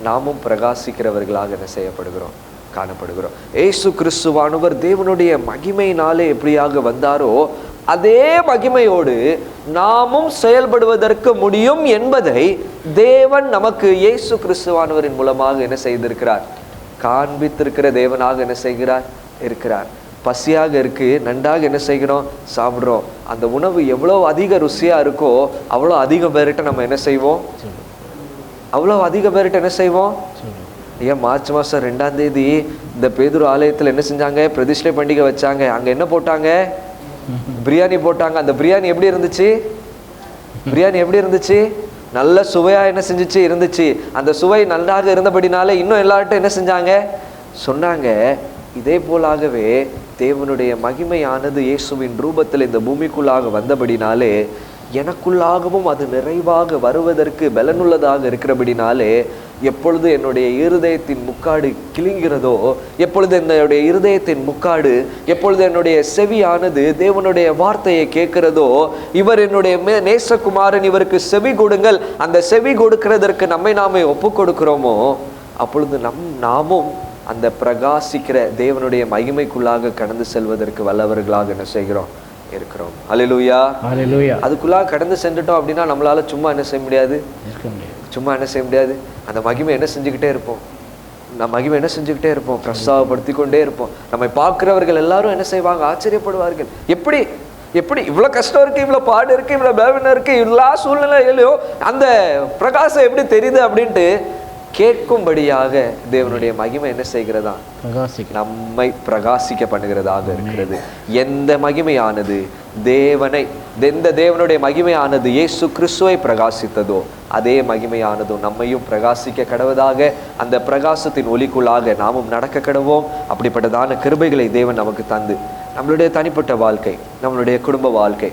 நாமும் பிரகாசிக்கிறவர்களாக என்ன செய்யப்படுகிறோம்? காணப்படுகிறோம். இயேசு கிறிஸ்துவானவர் தேவனுடைய மகிமையினாலே எப்படியாக வந்தாரோ அதே மகிமையோடு நாமும் செயல்படுவதற்கு முடியும் என்பதை தேவன் நமக்கு இயேசு கிறிஸ்துவானவரின் மூலமாக என்ன செய்திருக்கிறார்? காண்பித்திருக்கிற தேவனாக என்ன செய்கிறார்? இருக்கிறார். பசியாக இருக்கு, நன்றாக என்ன செய்கிறோம்? சாப்பிட்றோம். அந்த உணவு எவ்வளோ அதிக ருசியா இருக்கோ அவ்வளோ அதிக பேர்கிட்ட நம்ம என்ன செய்வோம்? அவ்வளோ அதிக பேர்கிட்ட என்ன செய்வோம்? ஏன் மார்ச் மாதம் 2ஆம் தேதி இந்த பேதுரு ஆலயத்தில் என்ன செஞ்சாங்க? பிரதிஷ்டை பண்டிகை வச்சாங்க. அங்க என்ன போட்டாங்க? பிரியாணி போட்டாங்க. அந்த பிரியாணி எப்படி இருந்துச்சு? பிரியாணி எப்படி இருந்துச்சு? நல்ல சுவையா என்ன செஞ்சிச்சு? இருந்துச்சு. அந்த சுவை நன்றாக இருந்தபடினால இன்னும் எல்லார்ட்டும் என்ன செஞ்சாங்க? சொன்னாங்க. இதே போலாகவே தேவனுடைய மகிமையானது இயேசுவின் ரூபத்தில் இந்த பூமிக்குள்ளாக வந்தபடினாலே எனக்குள்ளாகவும் அது நிறைவாக வருவதற்கு பலனுள்ளதாக இருக்கிறபடினாலே எப்பொழுது என்னுடைய இருதயத்தின் முக்காடு கிழிங்கிறதோ, எப்பொழுது என்னுடைய இருதயத்தின் முக்காடு, எப்பொழுது என்னுடைய செவியானது தேவனுடைய வார்த்தையை கேட்கிறதோ, இவர் என்னுடைய நேசகுமாரன், இவருக்கு செவி கொடுங்கள், அந்த செவி கொடுக்கிறதற்கு நம்மை நாமே ஒப்பு கொடுக்கிறோமோ, அப்பொழுது நாமும் அந்த பிரகாசிக்கிற தேவனுடைய மகிமைக்குள்ளாக கடந்து செல்வதற்கு வல்லவர்களாக என்ன செய்கிறோம்? இருக்கிறோம். அல்லேலூயா. அல்லேலூயா. அதுக்குள்ளாக கடந்து சென்றுட்டோம் அப்படின்னா நம்மளால சும்மா என்ன செய்ய முடியாது? சும்மா என்ன செய்ய முடியாது? அந்த மகிமை என்ன செஞ்சுக்கிட்டே இருப்போம்? நம்ம மகிமை என்ன செஞ்சுக்கிட்டே இருப்போம்? பிரஸ்தாபப்படுத்தி கொண்டே இருப்போம். நம்மை பார்க்கிறவர்கள் எல்லாரும் என்ன செய்வாங்க? ஆச்சரியப்படுவார்கள். எப்படி எப்படி இவ்வளோ கஷ்டம் இருக்குது, இவ்வளோ பாடு இருக்குது, இவ்வளோ பலவீனம் இருக்குது, எல்லா சூழ்நிலையிலையும் அந்த பிரகாசம் எப்படி தெரியுது அப்படின்ட்டு கேட்கும்படியாக தேவனுடைய மகிமை என்ன செய்கிறதா? நம்மை பிரகாசிக்க பண்ணுகிறதாக இருக்கிறது. எந்த மகிமையானது எந்த தேவனுடைய மகிமையானது இயேசு கிறிஸ்துவை பிரகாசித்ததோ அதே மகிமையானதும் நம்மையும் பிரகாசிக்க கடவதாக, அந்த பிரகாசத்தின் ஒளிக்குள்ளாக நாமும் நடக்க கடவோம். அப்படிப்பட்டதான கிருபைகளை தேவன் நமக்கு தந்து நம்மளுடைய தனிப்பட்ட வாழ்க்கை, நம்மளுடைய குடும்ப வாழ்க்கை,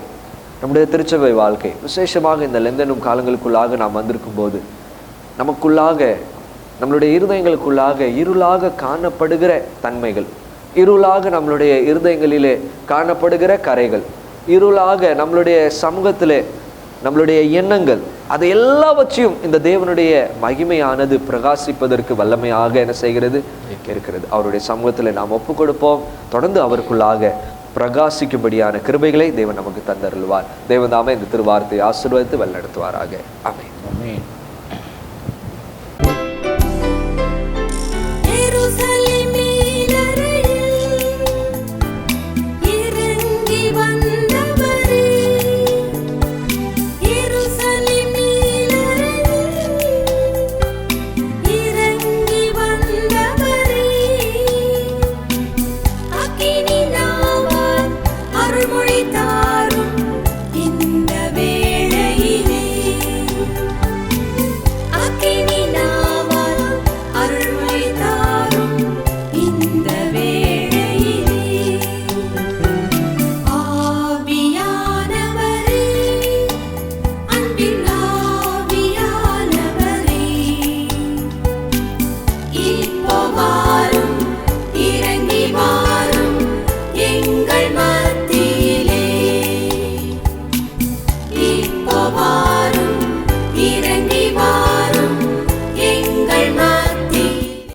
நம்முடைய திருச்சபை வாழ்க்கை, விசேஷமாக இந்த லெந்தனும் காலங்களுக்குள்ளாக நாம் வந்திருக்கும் போது நமக்குள்ளாக, நம்மளுடைய இருதயங்களுக்குள்ளாக இருளாக காணப்படுகிற தன்மைகள், இருளாக நம்மளுடைய இருதயங்களிலே காணப்படுகிற கரைகள், இருளாக நம்மளுடைய சமூகத்திலே நம்மளுடைய எண்ணங்கள், அதை எல்லாவற்றையும் இந்த தேவனுடைய மகிமையானது பிரகாசிப்பதற்கு வல்லமையாக என்ன செய்கிறது? இருக்கிறது. அவருடைய சமூகத்தில் நாம் ஒப்பு கொடுப்போம். தொடர்ந்து அவருக்குள்ளாக பிரகாசிக்கும்படியான கிருபைகளை தேவன் நமக்கு தந்தருள்வார். தேவன் தாமே இந்த திருவார்த்தையை ஆசீர்வதித்து வழிநடத்துவாராக. ஆமென்.